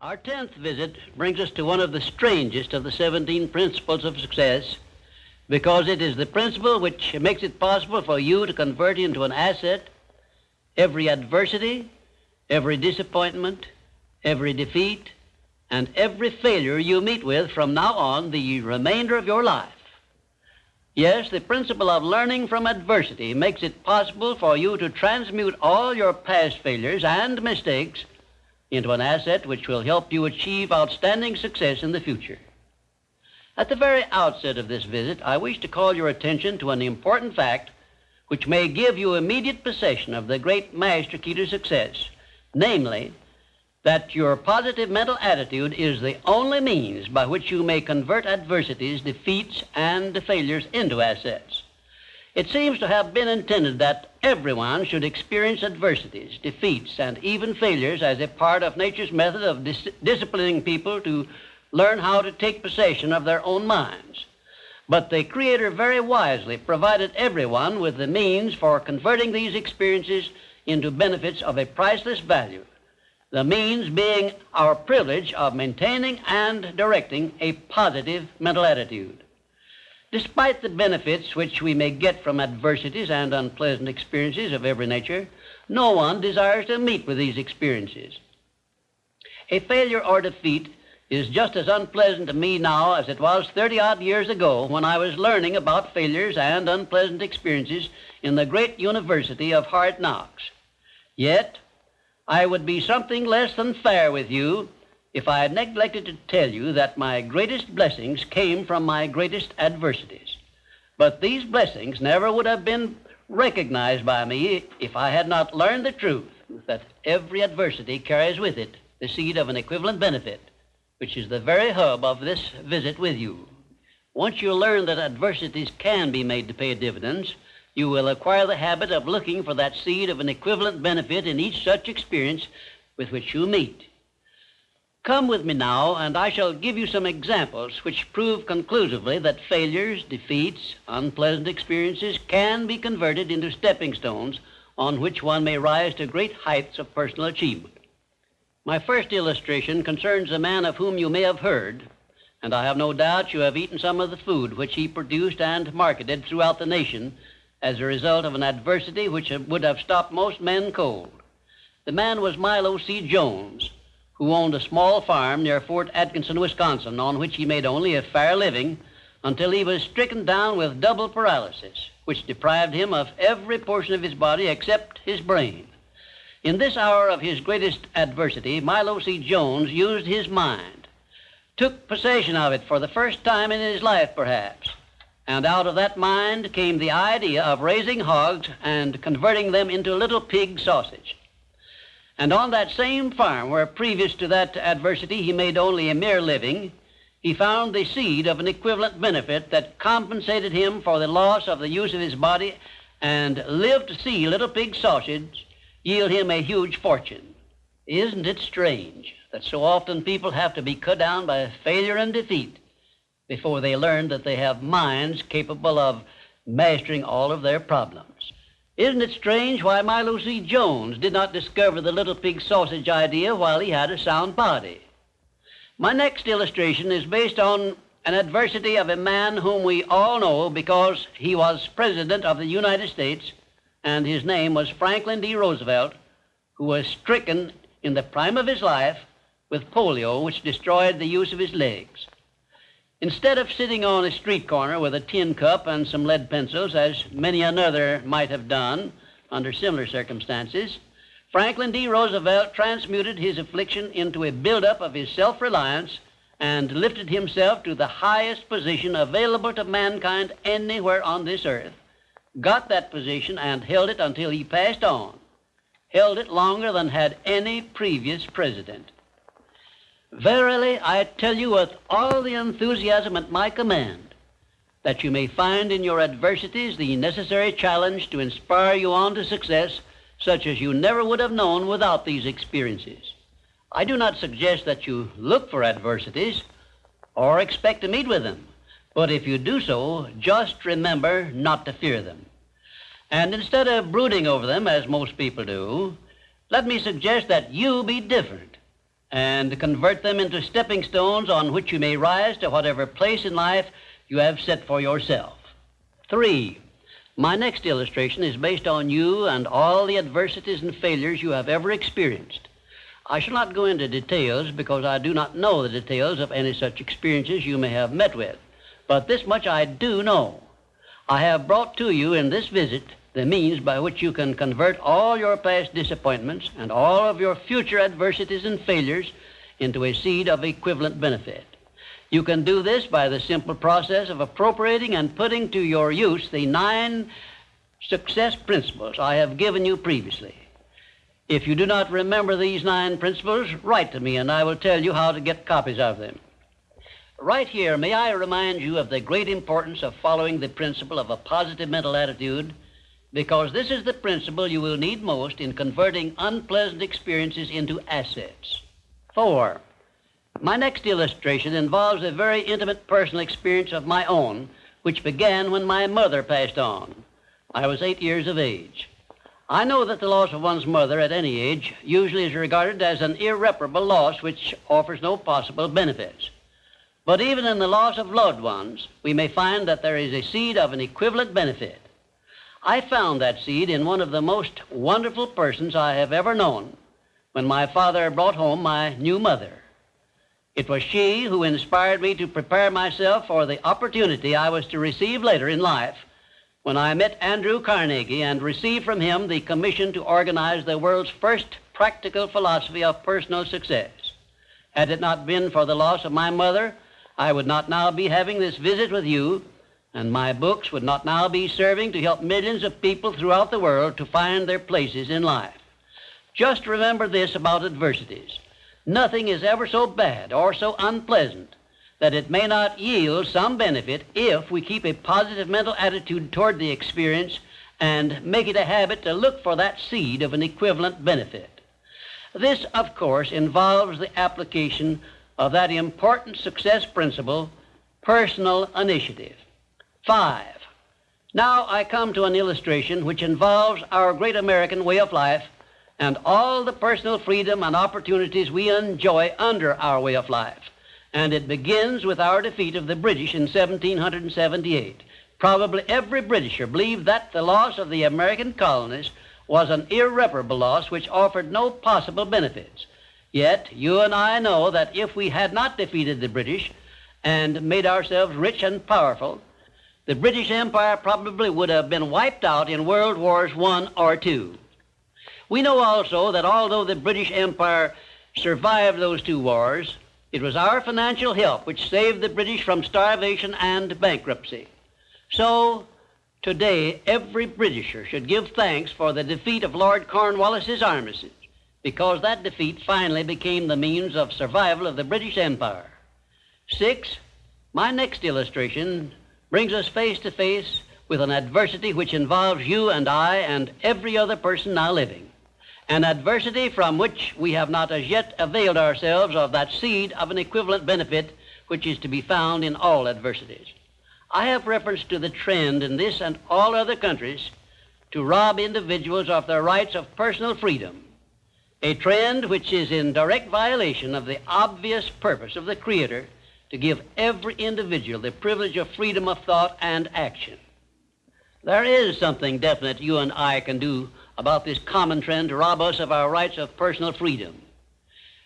Our 10th visit brings us to one of the strangest of the 17 principles of success, because it is the principle which makes it possible for you to convert into an asset every adversity, every disappointment, every defeat, and every failure you meet with from now on the remainder of your life. Yes, the principle of learning from adversity makes it possible for you to transmute all your past failures and mistakes into an asset which will help you achieve outstanding success in the future. At the very outset of this visit, I wish to call your attention to an important fact which may give you immediate possession of the great master key to success, namely, that your positive mental attitude is the only means by which you may convert adversities, defeats, and failures into assets. It seems to have been intended that everyone should experience adversities, defeats, and even failures as a part of nature's method of disciplining people to learn how to take possession of their own minds. But the Creator very wisely provided everyone with the means for converting these experiences into benefits of a priceless value, the means being our privilege of maintaining and directing a positive mental attitude. Despite the benefits which we may get from adversities and unpleasant experiences of every nature, no one desires to meet with these experiences. A failure or defeat is just as unpleasant to me now as it was 30-odd years ago when I was learning about failures and unpleasant experiences in the great University of Hard Knocks. Yet, I would be something less than fair with you if I had neglected to tell you that my greatest blessings came from my greatest adversities. But these blessings never would have been recognized by me if I had not learned the truth that every adversity carries with it the seed of an equivalent benefit, which is the very hub of this visit with you. Once you learn that adversities can be made to pay dividends, you will acquire the habit of looking for that seed of an equivalent benefit in each such experience with which you meet. Come with me now, and I shall give you some examples which prove conclusively that failures, defeats, unpleasant experiences can be converted into stepping stones on which one may rise to great heights of personal achievement. My first illustration concerns a man of whom you may have heard, and I have no doubt you have eaten some of the food which he produced and marketed throughout the nation as a result of an adversity which would have stopped most men cold. The man was Milo C. Jones, who owned a small farm near Fort Atkinson, Wisconsin, on which he made only a fair living until he was stricken down with double paralysis, which deprived him of every portion of his body except his brain. In this hour of his greatest adversity, Milo C. Jones used his mind, took possession of it for the first time in his life, perhaps, and out of that mind came the idea of raising hogs and converting them into little pig sausage. And on that same farm where previous to that adversity he made only a mere living, he found the seed of an equivalent benefit that compensated him for the loss of the use of his body and lived to see little pig sausage yield him a huge fortune. Isn't it strange that so often people have to be cut down by failure and defeat before they learn that they have minds capable of mastering all of their problems? Isn't it strange why Milo C. Jones did not discover the little pig sausage idea while he had a sound body? My next illustration is based on an adversity of a man whom we all know because he was President of the United States, and his name was Franklin D. Roosevelt, who was stricken in the prime of his life with polio, which destroyed the use of his legs. Instead of sitting on a street corner with a tin cup and some lead pencils, as many another might have done under similar circumstances, Franklin D. Roosevelt transmuted his affliction into a buildup of his self-reliance and lifted himself to the highest position available to mankind anywhere on this earth, got that position and held it until he passed on, held it longer than had any previous president. Verily, I tell you with all the enthusiasm at my command, that you may find in your adversities the necessary challenge to inspire you on to success, such as you never would have known without these experiences. I do not suggest that you look for adversities or expect to meet with them, but if you do so, just remember not to fear them. And instead of brooding over them, as most people do, let me suggest that you be different and convert them into stepping stones on which you may rise to whatever place in life you have set for yourself. 3. My next illustration is based on you and all the adversities and failures you have ever experienced. I shall not go into details because I do not know the details of any such experiences you may have met with, but this much I do know. I have brought to you in this visit the means by which you can convert all your past disappointments and all of your future adversities and failures into a seed of equivalent benefit. You can do this by the simple process of appropriating and putting to your use the 9 success principles I have given you previously. If you do not remember these 9 principles, write to me and I will tell you how to get copies of them. Right here, may I remind you of the great importance of following the principle of a positive mental attitude, because this is the principle you will need most in converting unpleasant experiences into assets. 4. My next illustration involves a very intimate personal experience of my own, which began when my mother passed on. I was 8 years of age. I know that the loss of one's mother at any age usually is regarded as an irreparable loss which offers no possible benefits. But even in the loss of loved ones, we may find that there is a seed of an equivalent benefit. I found that seed in one of the most wonderful persons I have ever known when my father brought home my new mother. It was she who inspired me to prepare myself for the opportunity I was to receive later in life when I met Andrew Carnegie and received from him the commission to organize the world's first practical philosophy of personal success. Had it not been for the loss of my mother, I would not now be having this visit with you, and my books would not now be serving to help millions of people throughout the world to find their places in life. Just remember this about adversities. Nothing is ever so bad or so unpleasant that it may not yield some benefit if we keep a positive mental attitude toward the experience and make it a habit to look for that seed of an equivalent benefit. This, of course, involves the application of that important success principle, personal initiative. 5. Now I come to an illustration which involves our great American way of life and all the personal freedom and opportunities we enjoy under our way of life. And it begins with our defeat of the British in 1778. Probably every Britisher believed that the loss of the American colonies was an irreparable loss which offered no possible benefits. Yet you and I know that if we had not defeated the British and made ourselves rich and powerful, the British Empire probably would have been wiped out in World Wars I or II. We know also that although the British Empire survived those 2 wars, it was our financial help which saved the British from starvation and bankruptcy. So, today, every Britisher should give thanks for the defeat of Lord Cornwallis's armistice, because that defeat finally became the means of survival of the British Empire. 6. My next illustration brings us face to face with an adversity which involves you and I and every other person now living. an adversity from which we have not as yet availed ourselves of that seed of an equivalent benefit which is to be found in all adversities. I have reference to the trend in this and all other countries to rob individuals of their rights of personal freedom, a trend which is in direct violation of the obvious purpose of the Creator to give every individual the privilege of freedom of thought and action. There is something definite you and I can do about this common trend to rob us of our rights of personal freedom.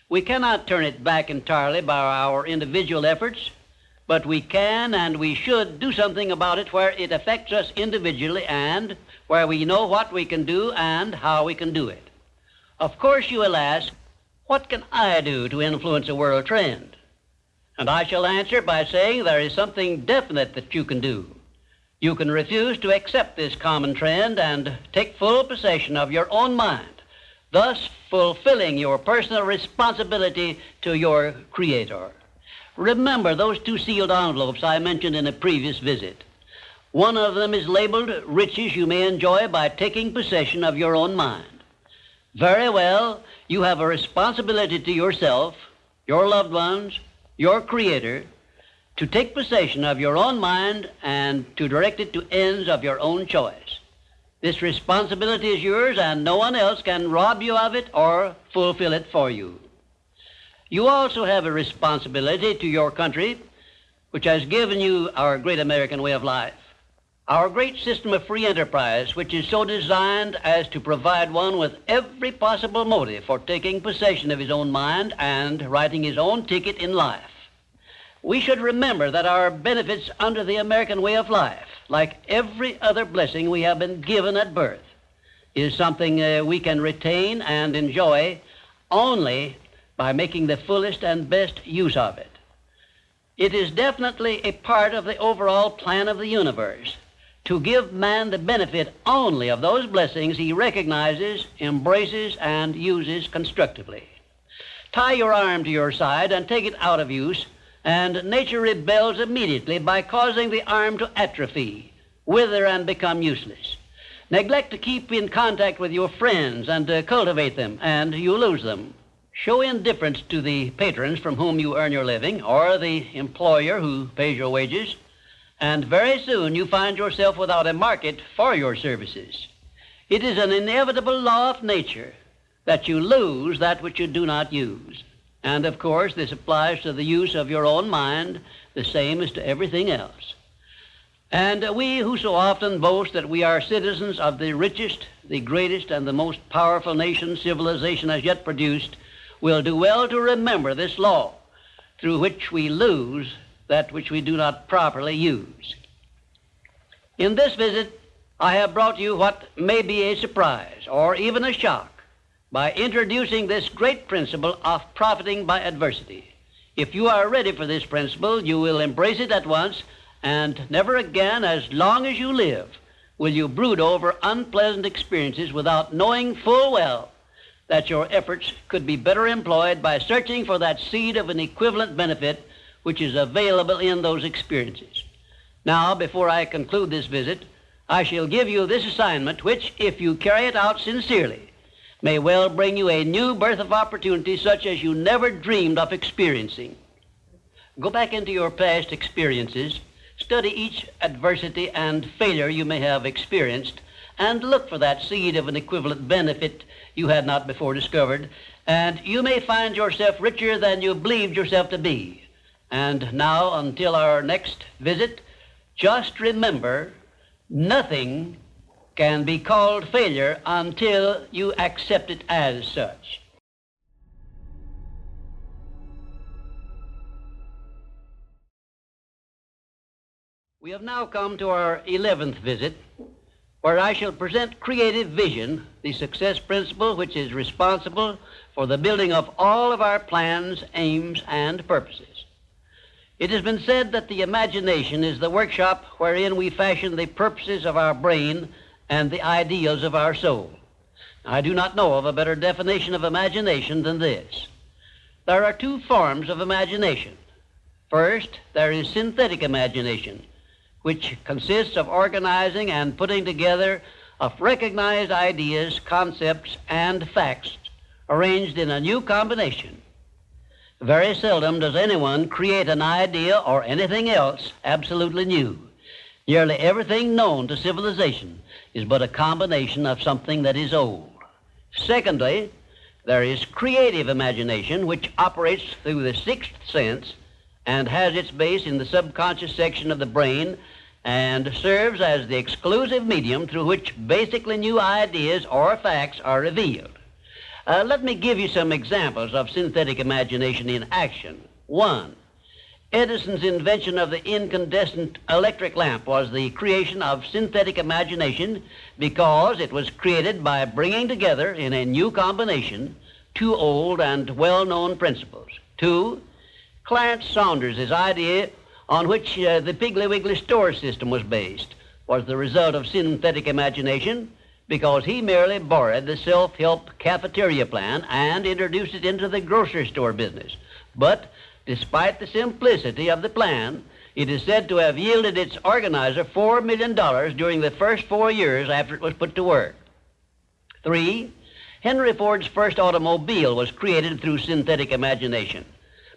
We cannot turn it back entirely by our individual efforts, but we can and we should do something about it where it affects us individually and where we know what we can do and how we can do it. Of course, you will ask, what can I do to influence a world trend? And I shall answer by saying there is something definite that you can do. You can refuse to accept this common trend and take full possession of your own mind, thus fulfilling your personal responsibility to your Creator. Remember those two sealed envelopes I mentioned in a previous visit. One of them is labeled riches you may enjoy by taking possession of your own mind. Very well, you have a responsibility to yourself, your loved ones, your Creator, to take possession of your own mind and to direct it to ends of your own choice. This responsibility is yours, and no one else can rob you of it or fulfill it for you. You also have a responsibility to your country, which has given you our great American way of life, our great system of free enterprise, which is so designed as to provide one with every possible motive for taking possession of his own mind and writing his own ticket in life. We should remember that our benefits under the American way of life, like every other blessing we have been given at birth, is something we can retain and enjoy only by making the fullest and best use of it. It is definitely a part of the overall plan of the universe to give man the benefit only of those blessings he recognizes, embraces, and uses constructively. Tie your arm to your side and take it out of use, and nature rebels immediately by causing the arm to atrophy, wither, and become useless. Neglect to keep in contact with your friends and to cultivate them, and you lose them. Show indifference to the patrons from whom you earn your living, or the employer who pays your wages, and very soon you find yourself without a market for your services. It is an inevitable law of nature that you lose that which you do not use. And, of course, this applies to the use of your own mind, the same as to everything else. And we who so often boast that we are citizens of the richest, the greatest, and the most powerful nation civilization has yet produced will do well to remember this law, through which we lose that which we do not properly use. In this visit, I have brought you what may be a surprise or even a shock by introducing this great principle of profiting by adversity. If you are ready for this principle, you will embrace it at once, and never again, as long as you live, will you brood over unpleasant experiences without knowing full well that your efforts could be better employed by searching for that seed of an equivalent benefit which is available in those experiences. Now, before I conclude this visit, I shall give you this assignment which, if you carry it out sincerely, may well bring you a new birth of opportunity such as you never dreamed of experiencing. Go back into your past experiences, study each adversity and failure you may have experienced, and look for that seed of an equivalent benefit you had not before discovered, and you may find yourself richer than you believed yourself to be. And now, until our next visit, just remember, nothing can be called failure until you accept it as such. We have now come to our 11th visit, where I shall present creative vision, the success principle which is responsible for the building of all of our plans, aims, and purposes. It has been said that the imagination is the workshop wherein we fashion the purposes of our brain and the ideals of our soul. I do not know of a better definition of imagination than this. There are two forms of imagination. First, there is synthetic imagination, which consists of organizing and putting together of recognized ideas, concepts, and facts arranged in a new combination. Very seldom does anyone create an idea or anything else absolutely new. Nearly everything known to civilization is but a combination of something that is old. Secondly, there is creative imagination, which operates through the sixth sense and has its base in the subconscious section of the brain and serves as the exclusive medium through which basically new ideas or facts are revealed. Let me give you some examples of synthetic imagination in action. 1. Edison's invention of the incandescent electric lamp was the creation of synthetic imagination because it was created by bringing together in a new combination two old and well-known principles. 2. Clarence Saunders' idea on which the Piggly Wiggly store system was based was the result of synthetic imagination because he merely borrowed the self-help cafeteria plan and introduced it into the grocery store business. But despite the simplicity of the plan, it is said to have yielded its organizer $4 million during the first 4 years after it was put to work. 3. Henry Ford's first automobile was created through synthetic imagination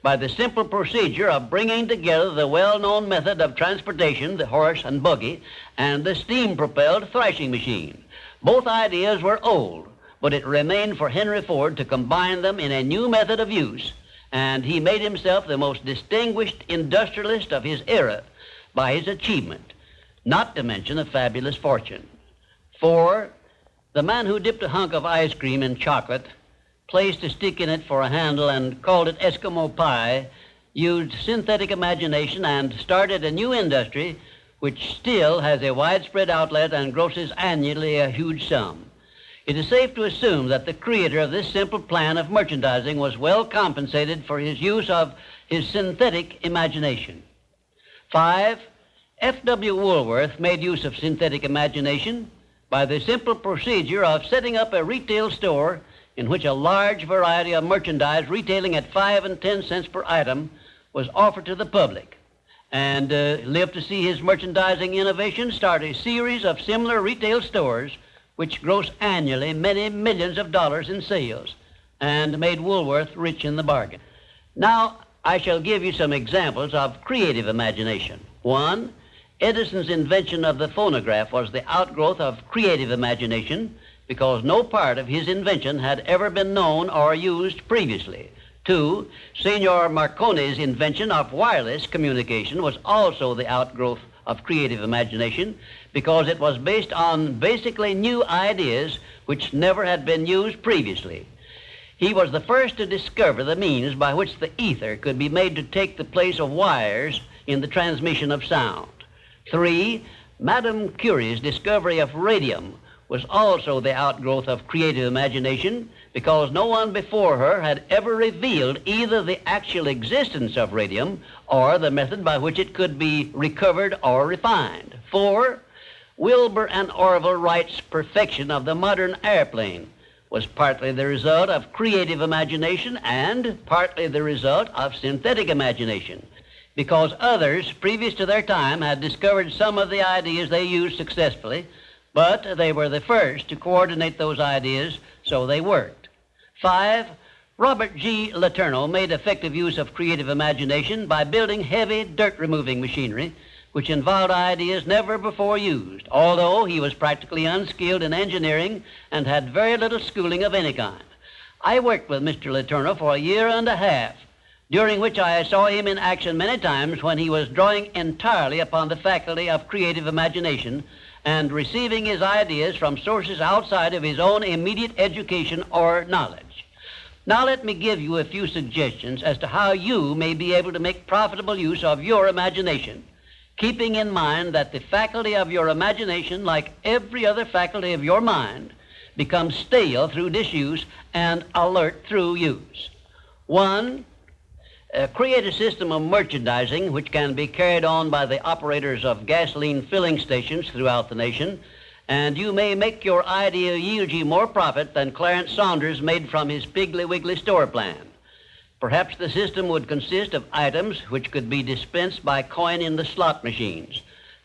by the simple procedure of bringing together the well-known method of transportation, the horse and buggy, and the steam-propelled thrashing machine. Both ideas were old, but it remained for Henry Ford to combine them in a new method of use, and he made himself the most distinguished industrialist of his era by his achievement, not to mention a fabulous fortune. 4. The man who dipped a hunk of ice cream in chocolate, placed a stick in it for a handle, and called it Eskimo pie, used synthetic imagination and started a new industry which still has a widespread outlet and grosses annually a huge sum. It is safe to assume that the creator of this simple plan of merchandising was well compensated for his use of his synthetic imagination. 5. F.W. Woolworth made use of synthetic imagination by the simple procedure of setting up a retail store in which a large variety of merchandise retailing at 5 and 10 cents per item was offered to the public, and lived to see his merchandising innovation start a series of similar retail stores which gross annually many millions of dollars in sales and made Woolworth rich in the bargain. Now, I shall give you some examples of creative imagination. 1. Edison's invention of the phonograph was the outgrowth of creative imagination because no part of his invention had ever been known or used previously. 2. Signor Marconi's invention of wireless communication was also the outgrowth of creative imagination because it was based on basically new ideas which never had been used previously. He was the first to discover the means by which the ether could be made to take the place of wires in the transmission of sound. 3. Madame Curie's discovery of radium was also the outgrowth of creative imagination because no one before her had ever revealed either the actual existence of radium or the method by which it could be recovered or refined. 4. Wilbur and Orville Wright's perfection of the modern airplane was partly the result of creative imagination and partly the result of synthetic imagination, because others previous to their time had discovered some of the ideas they used successfully, but they were the first to coordinate those ideas, so they worked. 5. Robert G. Letourneau made effective use of creative imagination by building heavy dirt-removing machinery, which involved ideas never before used, although he was practically unskilled in engineering and had very little schooling of any kind. I worked with Mr. Letourneau for a year and a half, during which I saw him in action many times when he was drawing entirely upon the faculty of creative imagination and receiving his ideas from sources outside of his own immediate education or knowledge. Now let me give you a few suggestions as to how you may be able to make profitable use of your imagination, keeping in mind that the faculty of your imagination, like every other faculty of your mind, becomes stale through disuse and alert through use. 1. Create a system of merchandising which can be carried on by the operators of gasoline filling stations throughout the nation, and you may make your idea yield you more profit than Clarence Saunders made from his Piggly Wiggly store plan. Perhaps the system would consist of items which could be dispensed by coin in the slot machines.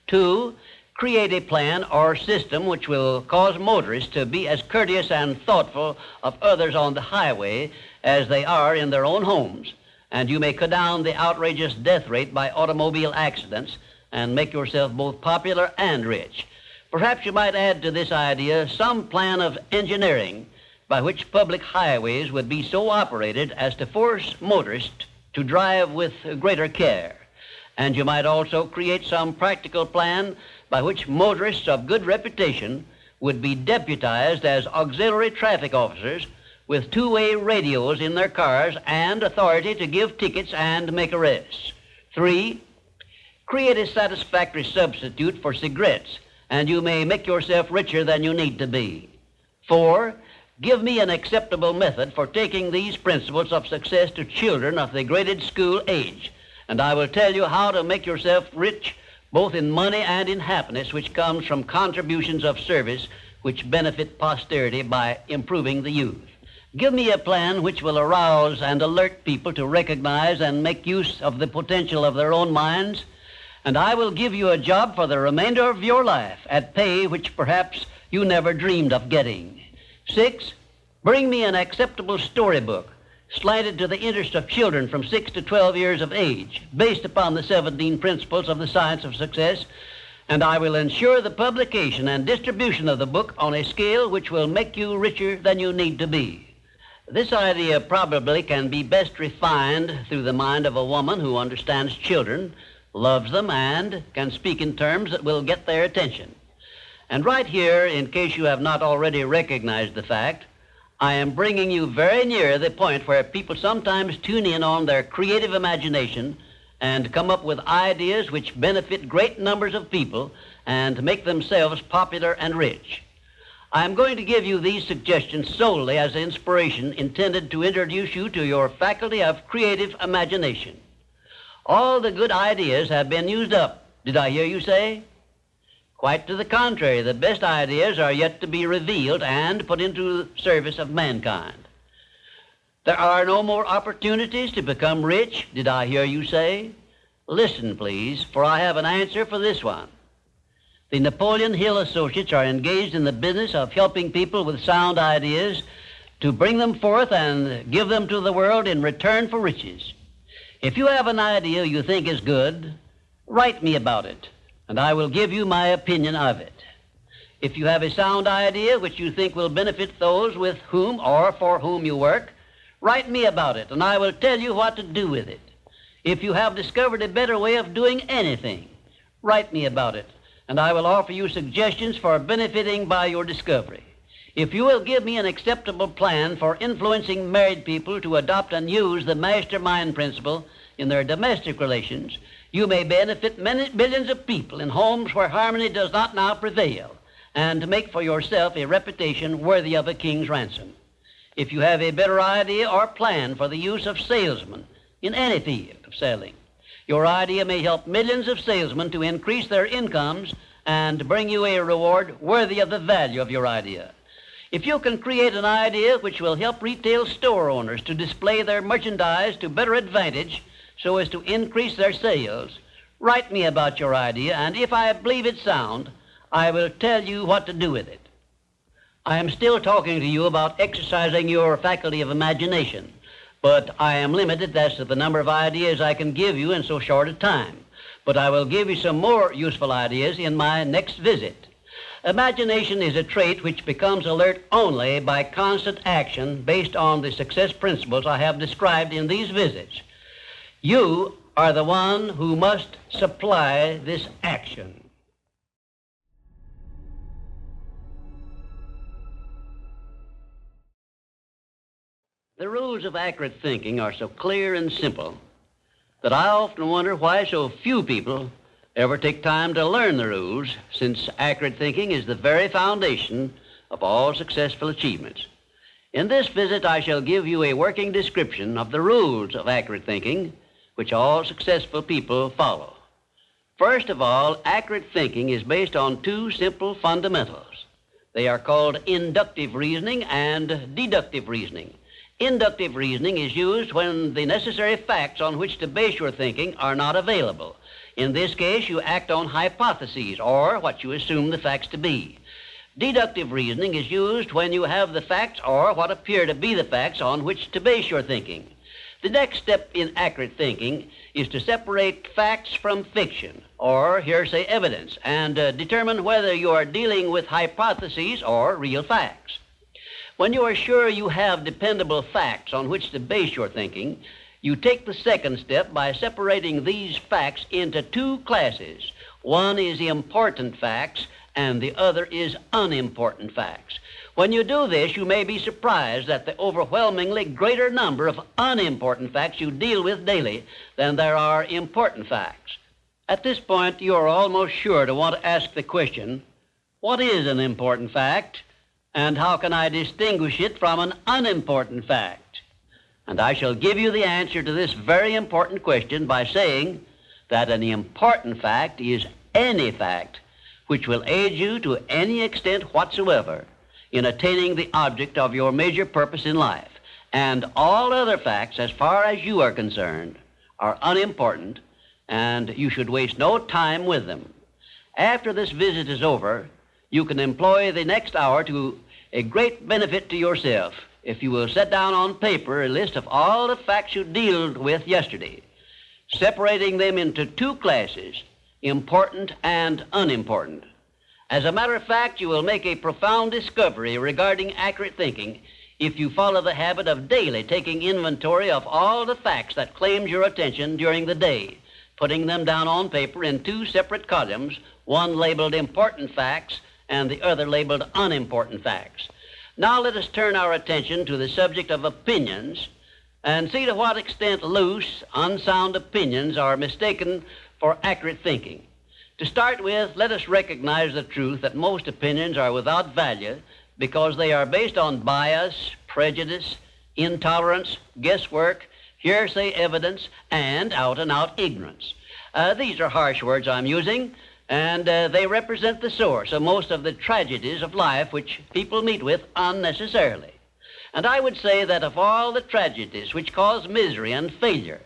2. create a plan or system which will cause motorists to be as courteous and thoughtful of others on the highway as they are in their own homes. And you may cut down the outrageous death rate by automobile accidents and make yourself both popular and rich. Perhaps you might add to this idea some plan of engineering by which public highways would be so operated as to force motorists to drive with greater care. And you might also create some practical plan by which motorists of good reputation would be deputized as auxiliary traffic officers with two-way radios in their cars and authority to give tickets and make arrests. 3, create a satisfactory substitute for cigarettes, and you may make yourself richer than you need to be. 4, give me an acceptable method for taking these principles of success to children of the graded school age, and I will tell you how to make yourself rich both in money and in happiness, which comes from contributions of service which benefit posterity by improving the youth. Give me a plan which will arouse and alert people to recognize and make use of the potential of their own minds, and I will give you a job for the remainder of your life at pay which perhaps you never dreamed of getting. 6, bring me an acceptable storybook slanted to the interest of children from 6 to 12 years of age, based upon the 17 principles of the science of success, and I will ensure the publication and distribution of the book on a scale which will make you richer than you need to be. This idea probably can be best refined through the mind of a woman who understands children, loves them, and can speak in terms that will get their attention. And right here, in case you have not already recognized the fact, I am bringing you very near the point where people sometimes tune in on their creative imagination and come up with ideas which benefit great numbers of people and make themselves popular and rich. I am going to give you these suggestions solely as inspiration intended to introduce you to your faculty of creative imagination. All the good ideas have been used up, did I hear you say? Quite to the contrary, the best ideas are yet to be revealed and put into service of mankind. There are no more opportunities to become rich, did I hear you say? Listen, please, for I have an answer for this one. The Napoleon Hill Associates are engaged in the business of helping people with sound ideas to bring them forth and give them to the world in return for riches. If you have an idea you think is good, write me about it, and I will give you my opinion of it. If you have a sound idea which you think will benefit those with whom or for whom you work, write me about it, and I will tell you what to do with it. If you have discovered a better way of doing anything, write me about it, and I will offer you suggestions for benefiting by your discovery. If you will give me an acceptable plan for influencing married people to adopt and use the mastermind principle in their domestic relations, you may benefit many billions of people in homes where harmony does not now prevail, and make for yourself a reputation worthy of a king's ransom. If you have a better idea or plan for the use of salesmen in any field of selling, your idea may help millions of salesmen to increase their incomes and bring you a reward worthy of the value of your idea. If you can create an idea which will help retail store owners to display their merchandise to better advantage so as to increase their sales, write me about your idea, and if I believe it's sound, I will tell you what to do with it. I am still talking to you about exercising your faculty of imagination, but I am limited as to the number of ideas I can give you in so short a time. But I will give you some more useful ideas in my next visit. Imagination is a trait which becomes alert only by constant action based on the success principles I have described in these visits. You are the one who must supply this action. The rules of accurate thinking are so clear and simple that I often wonder why so few people ever take time to learn the rules, since accurate thinking is the very foundation of all successful achievements. In this visit, I shall give you a working description of the rules of accurate thinking, which all successful people follow. First of all, accurate thinking is based on two simple fundamentals. They are called inductive reasoning and deductive reasoning. Inductive reasoning is used when the necessary facts on which to base your thinking are not available. In this case, you act on hypotheses, or what you assume the facts to be. Deductive reasoning is used when you have the facts or what appear to be the facts on which to base your thinking. The next step in accurate thinking is to separate facts from fiction, or hearsay evidence, and determine whether you are dealing with hypotheses or real facts. When you are sure you have dependable facts on which to base your thinking, you take the second step by separating these facts into two classes. One is important facts, and the other is unimportant facts. When you do this, you may be surprised at the overwhelmingly greater number of unimportant facts you deal with daily than there are important facts. At this point, you are almost sure to want to ask the question, what is an important fact, and how can I distinguish it from an unimportant fact? And I shall give you the answer to this very important question by saying that an important fact is any fact which will aid you to any extent whatsoever in attaining the object of your major purpose in life. And all other facts, as far as you are concerned, are unimportant, and you should waste no time with them. After this visit is over, you can employ the next hour to a great benefit to yourself if you will set down on paper a list of all the facts you dealt with yesterday, separating them into two classes, important and unimportant. As a matter of fact, you will make a profound discovery regarding accurate thinking if you follow the habit of daily taking inventory of all the facts that claimed your attention during the day, putting them down on paper in two separate columns, one labeled important facts and the other labeled unimportant facts. Now let us turn our attention to the subject of opinions and see to what extent loose, unsound opinions are mistaken for accurate thinking. To start with, let us recognize the truth that most opinions are without value because they are based on bias, prejudice, intolerance, guesswork, hearsay evidence, and out-and-out ignorance. These are harsh words I'm using, and they represent the source of most of the tragedies of life which people meet with unnecessarily. And I would say that of all the tragedies which cause misery and failure,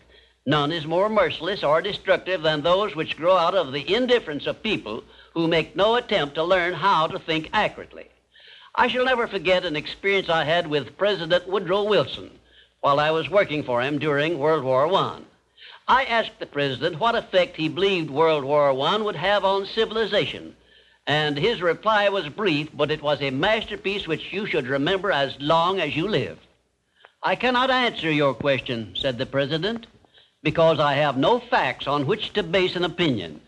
none is more merciless or destructive than those which grow out of the indifference of people who make no attempt to learn how to think accurately. I shall never forget an experience I had with President Woodrow Wilson while I was working for him during World War I. I asked the President what effect he believed World War I would have on civilization, and his reply was brief, but it was a masterpiece which you should remember as long as you live. "I cannot answer your question," said the President, "because I have no facts on which to base an opinion."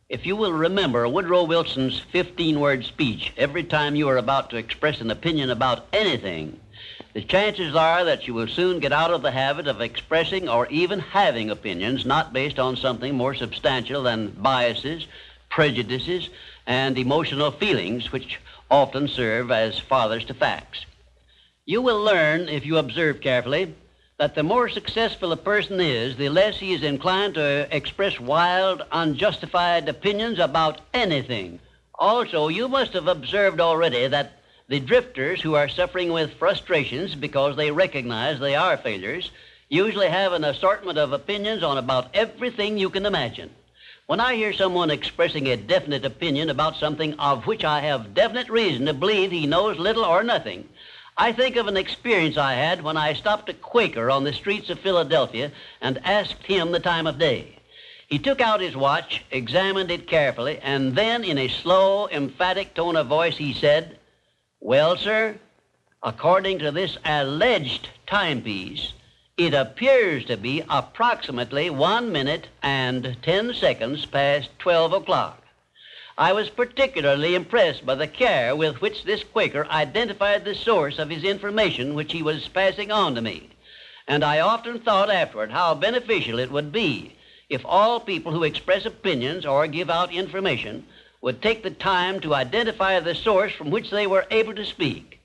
If you will remember Woodrow Wilson's 15-word speech every time you are about to express an opinion about anything, the chances are that you will soon get out of the habit of expressing or even having opinions not based on something more substantial than biases, prejudices, and emotional feelings which often serve as fathers to facts. You will learn, if you observe carefully, that the more successful a person is, the less he is inclined to express wild, unjustified opinions about anything. Also, you must have observed already that the drifters who are suffering with frustrations because they recognize they are failures usually have an assortment of opinions on about everything you can imagine. When I hear someone expressing a definite opinion about something of which I have definite reason to believe he knows little or nothing, I think of an experience I had when I stopped a Quaker on the streets of Philadelphia and asked him the time of day. He took out his watch, examined it carefully, and then in a slow, emphatic tone of voice he said, "Well, sir, according to this alleged timepiece, it appears to be approximately 1 minute and 10 seconds past 12 o'clock. I was particularly impressed by the care with which this Quaker identified the source of his information which he was passing on to me, and I often thought afterward how beneficial it would be if all people who express opinions or give out information would take the time to identify the source from which they were able to speak.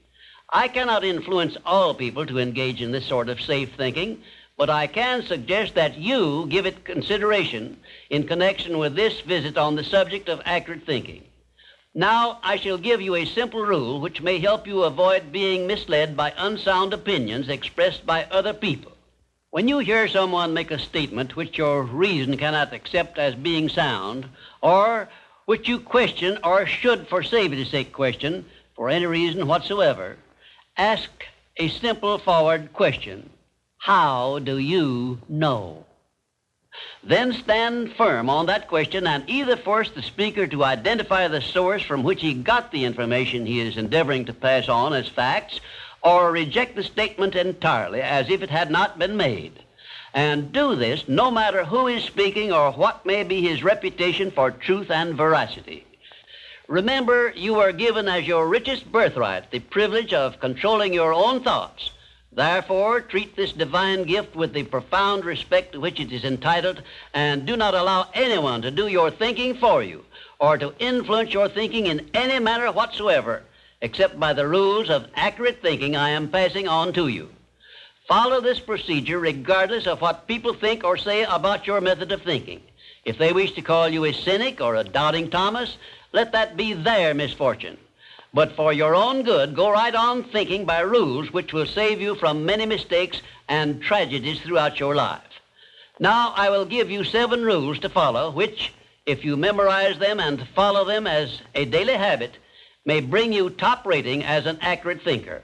I cannot influence all people to engage in this sort of safe thinking, but I can suggest that you give it consideration in connection with this visit on the subject of accurate thinking. Now, I shall give you a simple rule which may help you avoid being misled by unsound opinions expressed by other people. When you hear someone make a statement which your reason cannot accept as being sound, or which you question or should, for safety's sake, question for any reason whatsoever, ask a simple forward question. How do you know? Then stand firm on that question and either force the speaker to identify the source from which he got the information he is endeavoring to pass on as facts, or reject the statement entirely as if it had not been made. And do this no matter who is speaking or what may be his reputation for truth and veracity. Remember, you are given as your richest birthright the privilege of controlling your own thoughts. Therefore, treat this divine gift with the profound respect to which it is entitled, and do not allow anyone to do your thinking for you or to influence your thinking in any manner whatsoever, except by the rules of accurate thinking I am passing on to you. Follow this procedure regardless of what people think or say about your method of thinking. If they wish to call you a cynic or a doubting Thomas, let that be their misfortune. But for your own good, go right on thinking by rules which will save you from many mistakes and tragedies throughout your life. Now I will give you 7 rules to follow, which, if you memorize them and follow them as a daily habit, may bring you top rating as an accurate thinker.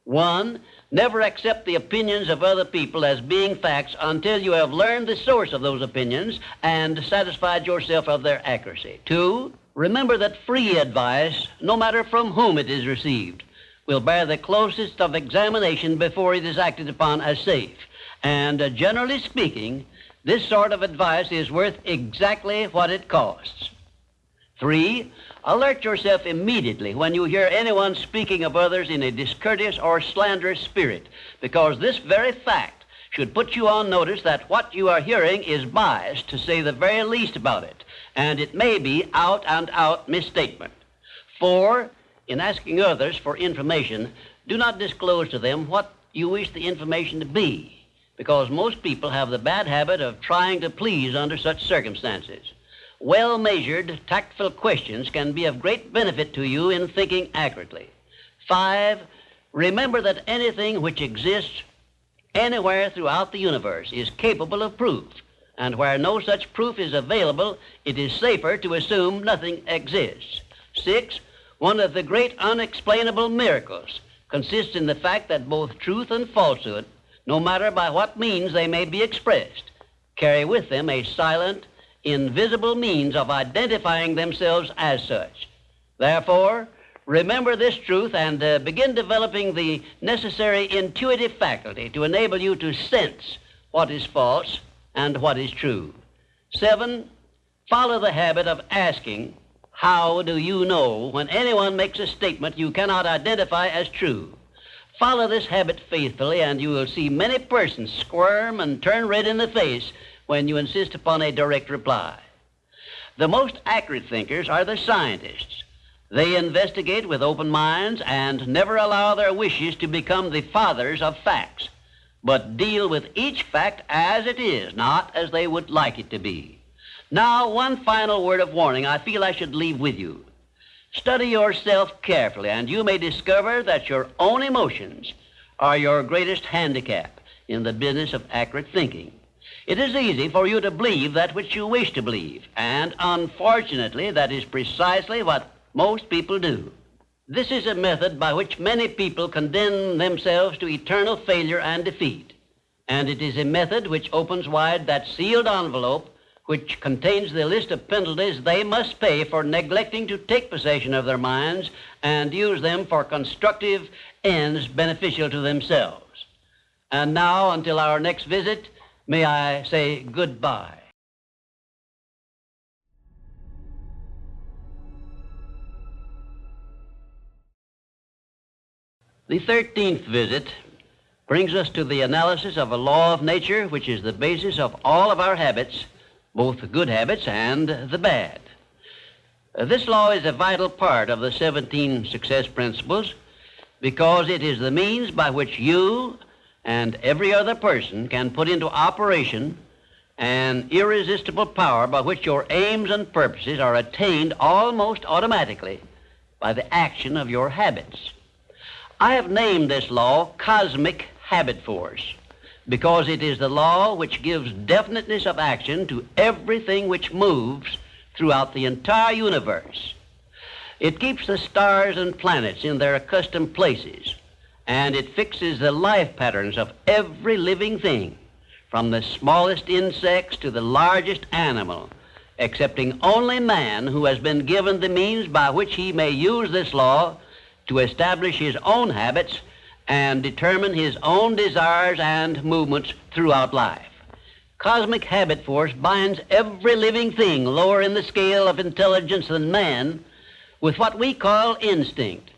1, never accept the opinions of other people as being facts until you have learned the source of those opinions and satisfied yourself of their accuracy. 2, remember that free advice, no matter from whom it is received, will bear the closest of examination before it is acted upon as safe. And generally speaking, this sort of advice is worth exactly what it costs. 3, alert yourself immediately when you hear anyone speaking of others in a discourteous or slanderous spirit, because this very fact should put you on notice that what you are hearing is biased, to say the very least about it, and it may be out-and-out misstatement. 4, in asking others for information, do not disclose to them what you wish the information to be, because most people have the bad habit of trying to please under such circumstances. Well-measured, tactful questions can be of great benefit to you in thinking accurately. 5, remember that anything which exists anywhere throughout the universe is capable of proof, and where no such proof is available, it is safer to assume nothing exists. 6, one of the great unexplainable miracles consists in the fact that both truth and falsehood, no matter by what means they may be expressed, carry with them a silent, invisible means of identifying themselves as such. Therefore, remember this truth and begin developing the necessary intuitive faculty to enable you to sense what is false and what is true. 7, follow the habit of asking, how do you know, when anyone makes a statement you cannot identify as true. Follow this habit faithfully, and you will see many persons squirm and turn red in the face when you insist upon a direct reply. The most accurate thinkers are the scientists. They investigate with open minds and never allow their wishes to become the fathers of facts, but deal with each fact as it is, not as they would like it to be. Now, one final word of warning I feel I should leave with you. Study yourself carefully, and you may discover that your own emotions are your greatest handicap in the business of accurate thinking. It is easy for you to believe that which you wish to believe, and unfortunately, that is precisely what most people do. This is a method by which many people condemn themselves to eternal failure and defeat, and it is a method which opens wide that sealed envelope which contains the list of penalties they must pay for neglecting to take possession of their minds and use them for constructive ends beneficial to themselves. And now, until our next visit, may I say goodbye. The 13th visit brings us to the analysis of a law of nature which is the basis of all of our habits, both the good habits and the bad. This law is a vital part of the 17 success principles because it is the means by which you and every other person can put into operation an irresistible power by which your aims and purposes are attained almost automatically by the action of your habits. I have named this law cosmic habit force because it is the law which gives definiteness of action to everything which moves throughout the entire universe. It keeps the stars and planets in their accustomed places, and it fixes the life patterns of every living thing, from the smallest insects to the largest animal, excepting only man, who has been given the means by which he may use this law to establish his own habits and determine his own desires and movements throughout life. Cosmic habit force binds every living thing lower in the scale of intelligence than man with what we call instinct.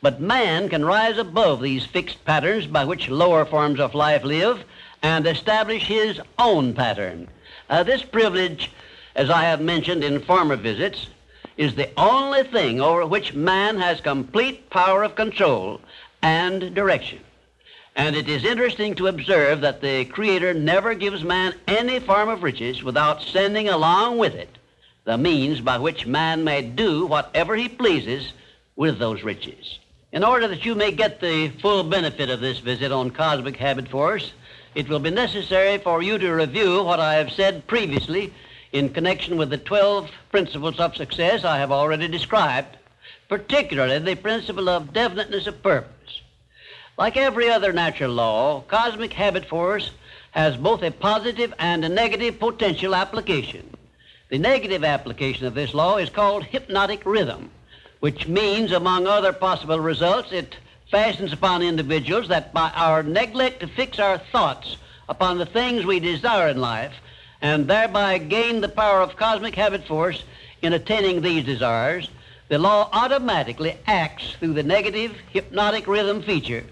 But man can rise above these fixed patterns by which lower forms of life live and establish his own pattern. This privilege, as I have mentioned in former visits, is the only thing over which man has complete power of control and direction. And it is interesting to observe that the Creator never gives man any form of riches without sending along with it the means by which man may do whatever he pleases with those riches. In order that you may get the full benefit of this visit on cosmic habit force, it will be necessary for you to review what I have said previously in connection with the 12 principles of success I have already described, particularly the principle of definiteness of purpose. Like every other natural law, cosmic habit force has both a positive and a negative potential application. The negative application of this law is called hypnotic rhythm, which means, among other possible results, it fastens upon individuals that by our neglect to fix our thoughts upon the things we desire in life, and thereby gain the power of cosmic habit force in attaining these desires, the law automatically acts through the negative hypnotic rhythm feature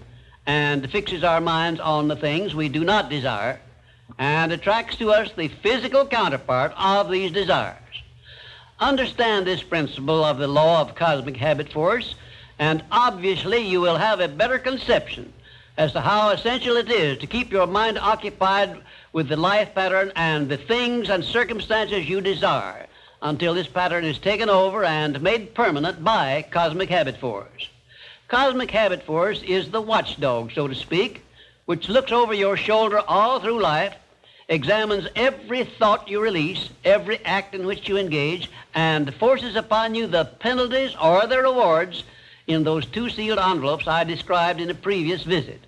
and fixes our minds on the things we do not desire and attracts to us the physical counterpart of these desires. Understand this principle of the law of cosmic habit force, and obviously you will have a better conception as to how essential it is to keep your mind occupied with the life pattern and the things and circumstances you desire until this pattern is taken over and made permanent by cosmic habit force. Cosmic habit force is the watchdog, so to speak, which looks over your shoulder all through life, examines every thought you release, every act in which you engage, and forces upon you the penalties or the rewards in those two sealed envelopes I described in a previous visit.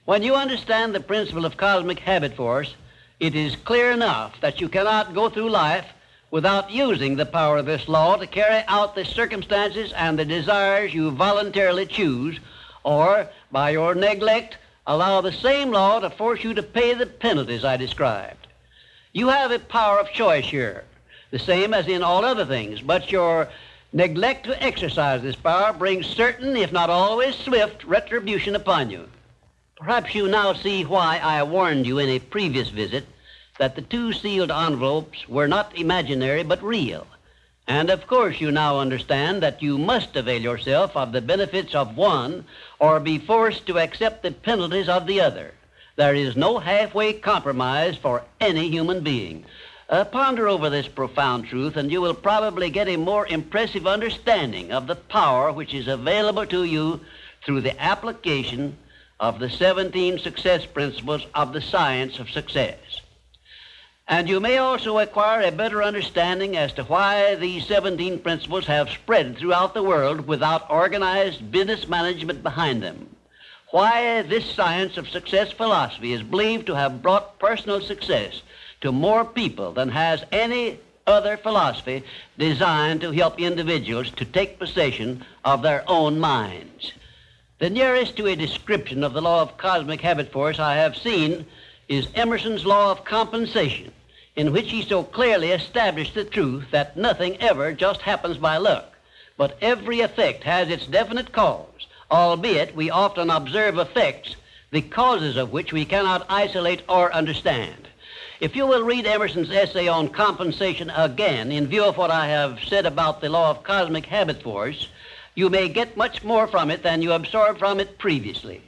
When you understand the principle of cosmic habit force, it is clear enough that you cannot go through life without using the power of this law to carry out the circumstances and the desires you voluntarily choose, or by your neglect allow the same law to force you to pay the penalties I described. You have a power of choice here, the same as in all other things, but your neglect to exercise this power brings certain, if not always swift, retribution upon you. Perhaps you now see why I warned you in a previous visit that the two sealed envelopes were not imaginary but real. And of course you now understand that you must avail yourself of the benefits of one or be forced to accept the penalties of the other. There is no halfway compromise for any human being. Ponder over this profound truth, and you will probably get a more impressive understanding of the power which is available to you through the application of the 17 success principles of the science of success. And you may also acquire a better understanding as to why these 17 principles have spread throughout the world without organized business management behind them. Why this science of success philosophy is believed to have brought personal success to more people than has any other philosophy designed to help individuals to take possession of their own minds. The nearest to a description of the law of cosmic habit force I have seen is Emerson's law of compensation, in which he so clearly established the truth that nothing ever just happens by luck, but every effect has its definite cause, albeit we often observe effects, the causes of which we cannot isolate or understand. If you will read Emerson's essay on compensation again, in view of what I have said about the law of cosmic habit force, you may get much more from it than you absorbed from it previously.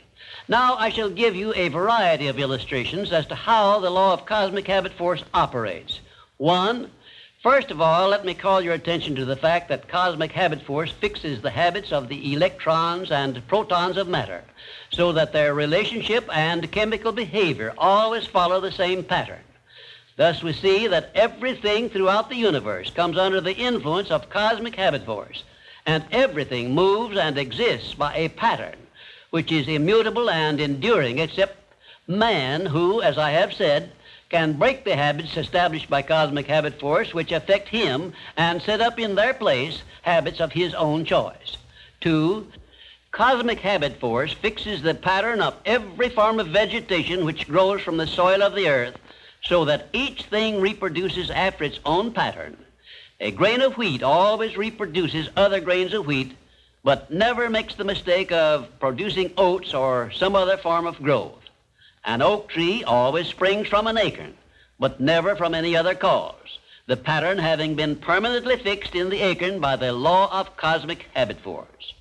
Now I shall give you a variety of illustrations as to how the law of cosmic habit force operates. One, First of all, let me call your attention to the fact that cosmic habit force fixes the habits of the electrons and protons of matter, so that their relationship and chemical behavior always follow the same pattern. Thus we see that everything throughout the universe comes under the influence of cosmic habit force, and everything moves and exists by a pattern which is immutable and enduring, except man who, as I have said, can break the habits established by cosmic habit force which affect him and set up in their place habits of his own choice. 2. Cosmic habit force fixes the pattern of every form of vegetation which grows from the soil of the earth, so that each thing reproduces after its own pattern. A grain of wheat always reproduces other grains of wheat, but never makes the mistake of producing oats or some other form of growth. An oak tree always springs from an acorn, but never from any other cause, the pattern having been permanently fixed in the acorn by the law of cosmic habit force.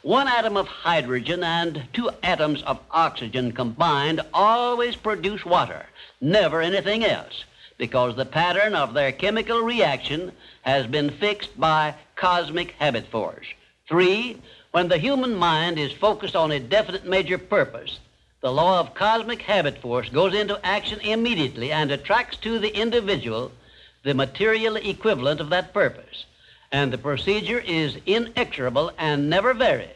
One atom of hydrogen and 2 atoms of oxygen combined always produce water, never anything else, because the pattern of their chemical reaction has been fixed by cosmic habit force. 3. When the human mind is focused on a definite major purpose, the law of cosmic habit force goes into action immediately and attracts to the individual the material equivalent of that purpose, and the procedure is inexorable and never varies.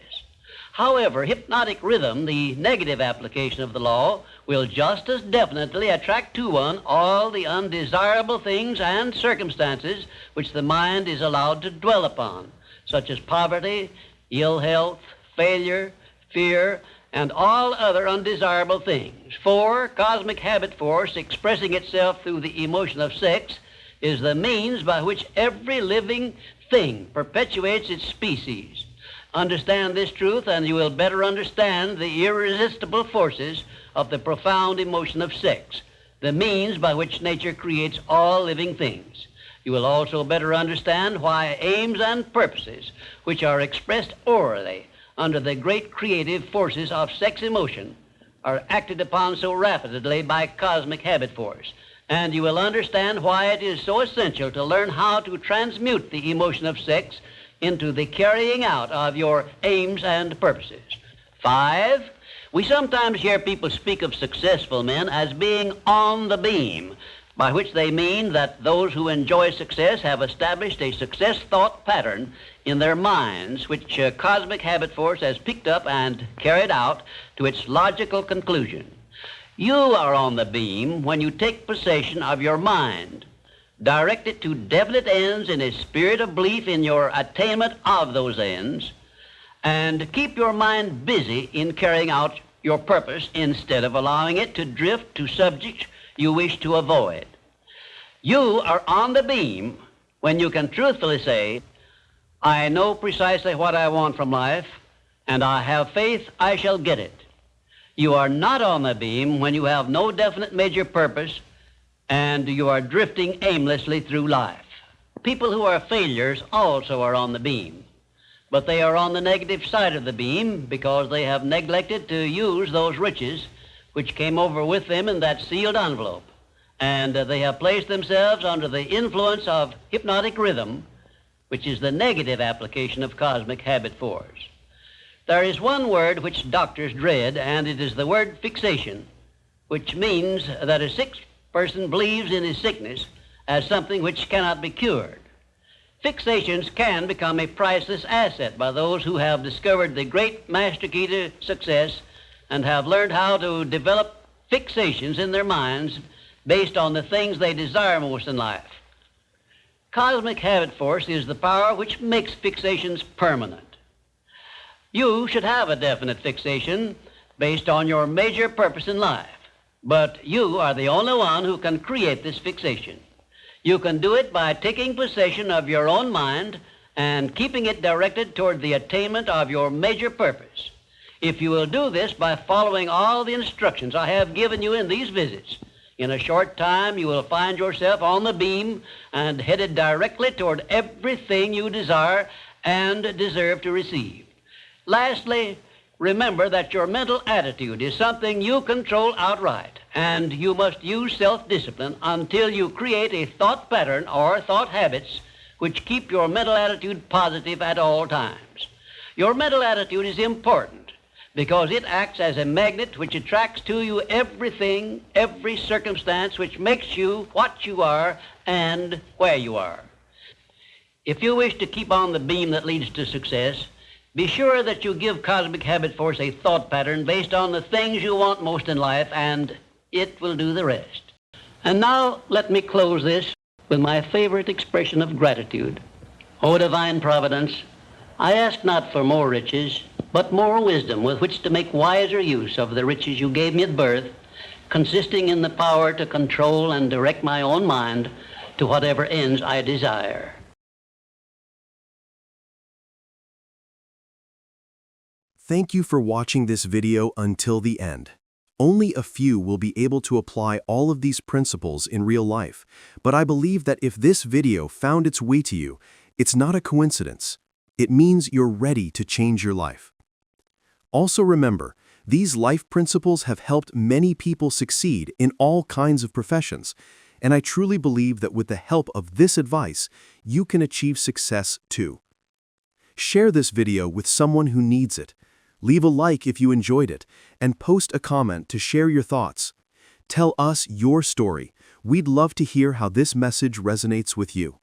However, hypnotic rhythm, the negative application of the law, will just as definitely attract to one all the undesirable things and circumstances which the mind is allowed to dwell upon, such as poverty, ill health, failure, fear, and all other undesirable things. 4. Cosmic habit force, expressing itself through the emotion of sex, is the means by which every living thing perpetuates its species. Understand this truth, and you will better understand the irresistible forces of the profound emotion of sex, the means by which nature creates all living things. You will also better understand why aims and purposes, which are expressed orally under the great creative forces of sex emotion, are acted upon so rapidly by cosmic habit force. And you will understand why it is so essential to learn how to transmute the emotion of sex into the carrying out of your aims and purposes. 5. We sometimes hear people speak of successful men as being on the beam, by which they mean that those who enjoy success have established a success thought pattern in their minds, which cosmic habit force has picked up and carried out to its logical conclusion. You are on the beam when you take possession of your mind, direct it to definite ends in a spirit of belief in your attainment of those ends, and keep your mind busy in carrying out your purpose instead of allowing it to drift to subjects you wish to avoid. You are on the beam when you can truthfully say, I know precisely what I want from life, and I have faith I shall get it. You are not on the beam when you have no definite major purpose and you are drifting aimlessly through life. People who are failures also are on the beam, but they are on the negative side of the beam because they have neglected to use those riches which came over with them in that sealed envelope, and they have placed themselves under the influence of hypnotic rhythm, which is the negative application of cosmic habit force. There is one word which doctors dread, and it is the word fixation, which means that a sick person believes in his sickness as something which cannot be cured. Fixations can become a priceless asset by those who have discovered the great master key to success and have learned how to develop fixations in their minds based on the things they desire most in life. Cosmic habit force is the power which makes fixations permanent. You should have a definite fixation based on your major purpose in life, but you are the only one who can create this fixation. You can do it by taking possession of your own mind and keeping it directed toward the attainment of your major purpose. If you will do this by following all the instructions I have given you in these visits, in a short time you will find yourself on the beam and headed directly toward everything you desire and deserve to receive. Lastly, remember that your mental attitude is something you control outright, And you must use self-discipline until you create a thought pattern or thought habits which keep your mental attitude positive at all times. Your mental attitude is important because it acts as a magnet which attracts to you everything, every circumstance which makes you what you are and where you are. If you wish to keep on the beam that leads to success, be sure that you give Cosmic Habit Force a thought pattern based on the things you want most in life, and it will do the rest. And now let me close this with my favorite expression of gratitude. O divine providence, I ask not for more riches, but more wisdom with which to make wiser use of the riches you gave me at birth, consisting in the power to control and direct my own mind to whatever ends I desire. Thank you for watching this video until the end. Only a few will be able to apply all of these principles in real life, but I believe that if this video found its way to you, it's not a coincidence. It means you're ready to change your life. Also remember, these life principles have helped many people succeed in all kinds of professions, and I truly believe that with the help of this advice, you can achieve success too. Share this video with someone who needs it. Leave a like if you enjoyed it, and post a comment to share your thoughts. Tell us your story. We'd love to hear how this message resonates with you.